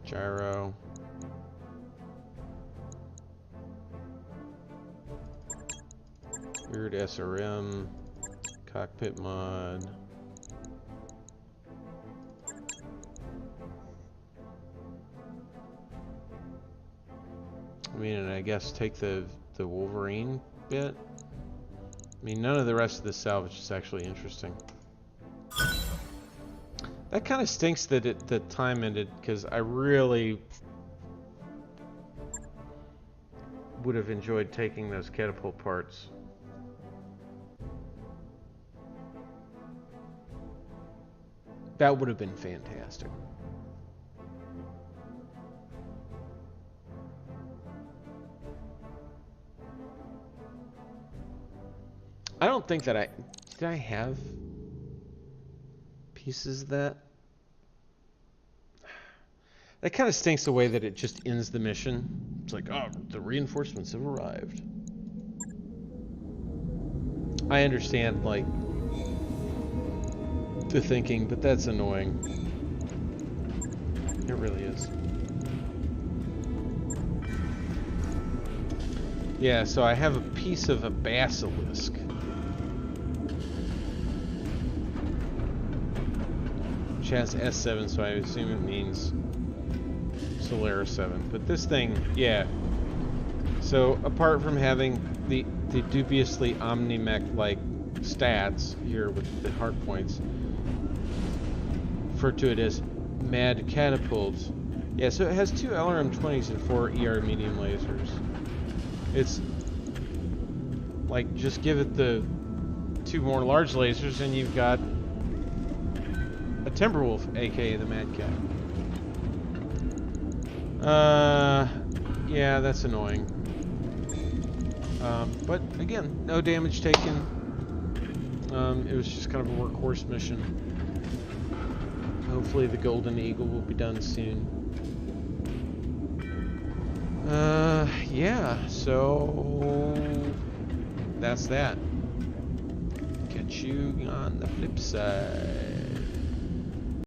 Gyro. Weird SRM. Cockpit mod. I mean, and I guess take the Wolverine bit. I mean, none of the rest of the salvage is actually interesting. That kind of stinks that the time ended, because I really would have enjoyed taking those catapult parts. That would have been fantastic. I don't think that did I have pieces of that? That kind of stinks the way that it just ends the mission. It's like, oh, the reinforcements have arrived. I understand, like, the thinking, but that's annoying. It really is. Yeah, so I have a piece of a basilisk. Which has S7, so I assume it means Solaris 7. But this thing, yeah. So apart from having the dubiously Omnimech-like stats here with the hard points, referred to it as Mad Catapults. Yeah, so it has 2 LRM-20s and 4 ER medium lasers. It's like, just give it the 2 more large lasers and you've got a Timberwolf, aka the Mad Cat. Yeah, that's annoying. But again, no damage taken. It was just kind of a workhorse mission. Hopefully the Golden Eagle will be done soon. Yeah, so that's that. Catch you on the flip side.